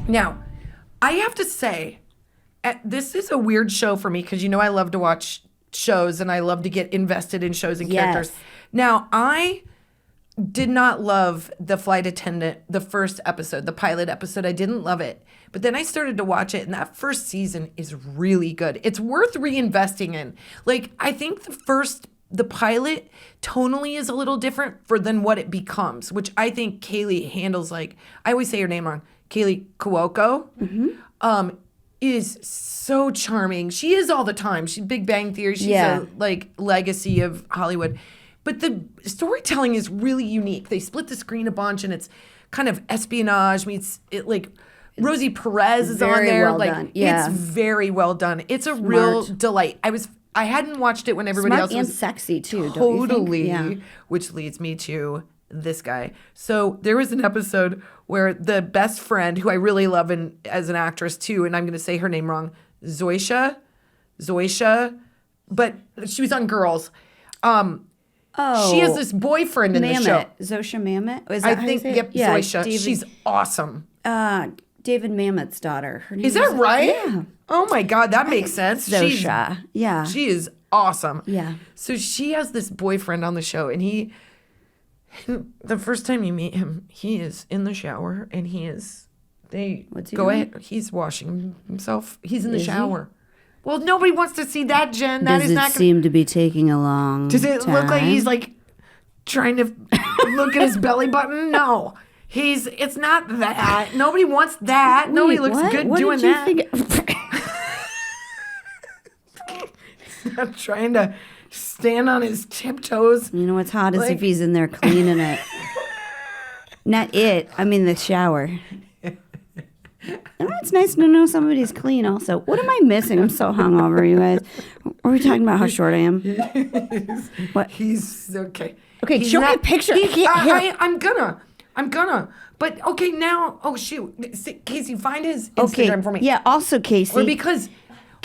Now, I have to say, this is a weird show for me because you know I love to watch shows and I love to get invested in shows and characters. Yes. Now, I did not love The Flight Attendant, the first episode, the pilot episode. I didn't love it. But then I started to watch it, and that first season is really good. It's worth reinvesting in. Like, I think the pilot tonally is a little different than what it becomes, which I think Kaylee handles like, I always say her name wrong, Kaylee Cuoco. Is so charming. She is all the time. She's Big Bang Theory. She's a legacy of Hollywood. But the storytelling is really unique. They split the screen a bunch, and it's kind of espionage meets it. Like Rosie Perez is on Very there. well Like done. Yeah. it's very well done. It's a real delight. I hadn't watched it when everybody Smart else and was sexy too. Don't you think? totally, Yeah. which leads me to this guy. So there was an episode where the best friend, who I really love as an actress too, and I'm going to say her name wrong, Zoisha, but she was on Girls. She has this boyfriend in the show. Zosha Mamet? Is I that how you think, say it? yep, Yeah, Zoisha. David, She's awesome. David Mamet's daughter. Her name Is that right? Yeah. Oh my God, that makes sense. Zosha. Yeah. She is awesome. Yeah. So she has this boyfriend on the show, and the first time you meet him, he is in the shower, and What's he go doing? ahead. He's washing himself. He's in the Is he? shower. Well, nobody wants to see that, Jen. That Does is it not. seem to be taking a long Does it look like he's like trying to look at his belly button? No. It's not that. Nobody wants that. Nobody looks good doing that. Not trying to stand on his tiptoes. You know what's hot is Like- if he's in there cleaning it. Not it. I mean the shower. Oh, it's nice to know somebody's clean also. What am I missing? I'm so hungover, you guys. Are we talking about how short I am? What? He's okay. Okay, He's show me a picture. Here. I'm gonna. But okay, now. Oh shoot, Casey, find his Instagram for me. Yeah. Also, Casey. Or because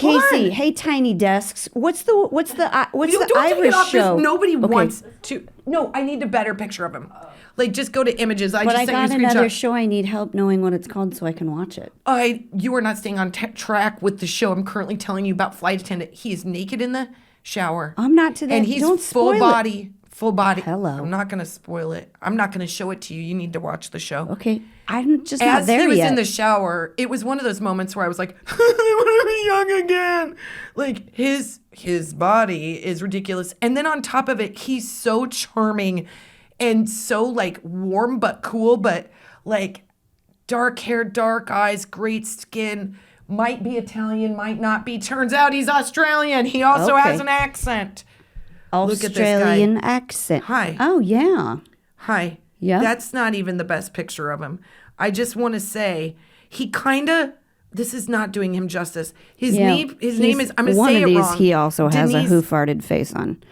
Casey, hey, Tiny Desks. What's the Don't take it Irish off, 'cause show? nobody Okay. wants to. No, I need a better picture of him. Like, just go to images. But just I sent got you a another screenshot. show. I need help knowing what it's called so I can watch it. You are not staying on track with the show. I'm currently telling you about Flight Attendant. He is naked in the shower. I'm not to that. And he's Don't full spoil it. body. Full body. Hello. I'm not going to spoil it. I'm not going to show it to you. You need to watch the show. Okay, I'm just not As there he was yet. in the shower, it was one of those moments where I was like, I want to be young again. Like his body is ridiculous. And then on top of it, he's so charming and so like warm but cool, but like dark hair, dark eyes, great skin, might be Italian, might not be. Turns out he's Australian. He also Okay. has an accent. Look at this guy. Australian accent. Hi. Oh, yeah. Hi. Yeah? That's not even the best picture of him. I just want to say he kind of. This is not doing him justice. His name is. I'm going to say it One of these, wrong. he also has a Denise- who farted face on.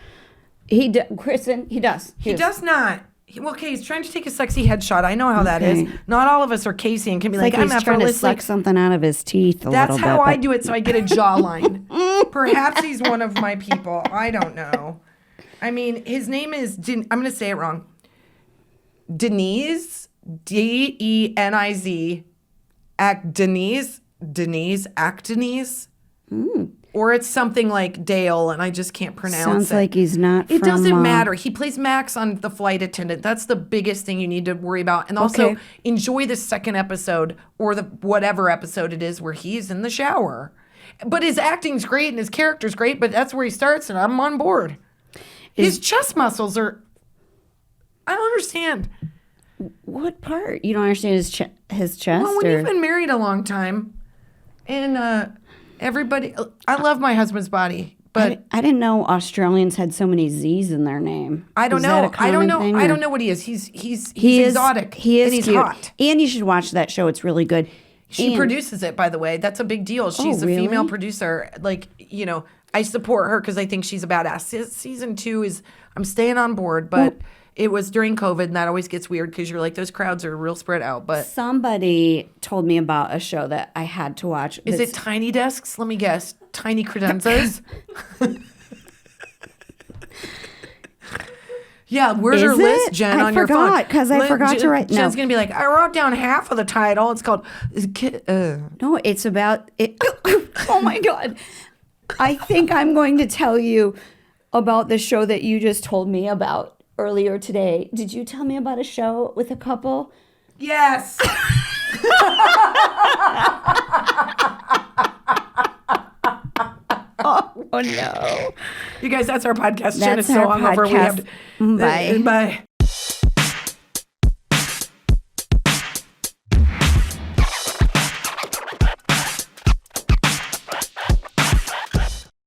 Kristen, he does. He does not. Okay, he's trying to take a sexy headshot. I know how that is. Okay. Not all of us are Casey and can be It's like, like I'm he's trying to effortlessly. suck something out of his teeth a That's little bit. how I but- do it, so I get a jawline. Perhaps he's one of my people. I don't know. I mean, his name is. I'm going to say it wrong. Denise, Deniz, Denise, Denise. Or it's something like Dale, and I just can't pronounce Sounds it. like he's not It from, doesn't matter. He plays Max on The Flight Attendant. That's the biggest thing you need to worry about. And also Okay. enjoy the second episode or the whatever episode it is where he's in the shower. But his acting's great and his character's great, but that's where he starts, and I'm on board. His chest muscles are. I don't understand. What part? You don't understand his chest? Well, when or? you've been married a long time, and everybody, I love my husband's body, but I didn't know Australians had so many Z's in their name. I don't Is that know. a I don't common know. thing, I or- don't know what he is. He's He is exotic. He is and he's cute. hot. And you should watch that show. It's really good. She And- produces it, by the way. That's a big deal. She's a really? female producer. Like, I support her because I think she's a badass. Season 2 is, I'm staying on board, but it was during COVID, and that always gets weird because you're like, those crowds are real spread out. But Somebody told me about a show that I had to watch. is it Tiny Desks? Let me guess. Tiny Credenzas? Yeah, where's your Is list, it? Jen, I on your phone? forgot, 'cause I forgot to write- no. Jen's going to be like, I wrote down half of the title. It's called... No, it's about it. Oh my God. I think I'm going to tell you about the show that you just told me about earlier today. Did you tell me about a show with a couple? Yes! Oh no. You guys, that's our podcast. Jen is That's so our hungover. We have podcast. Bye. Bye.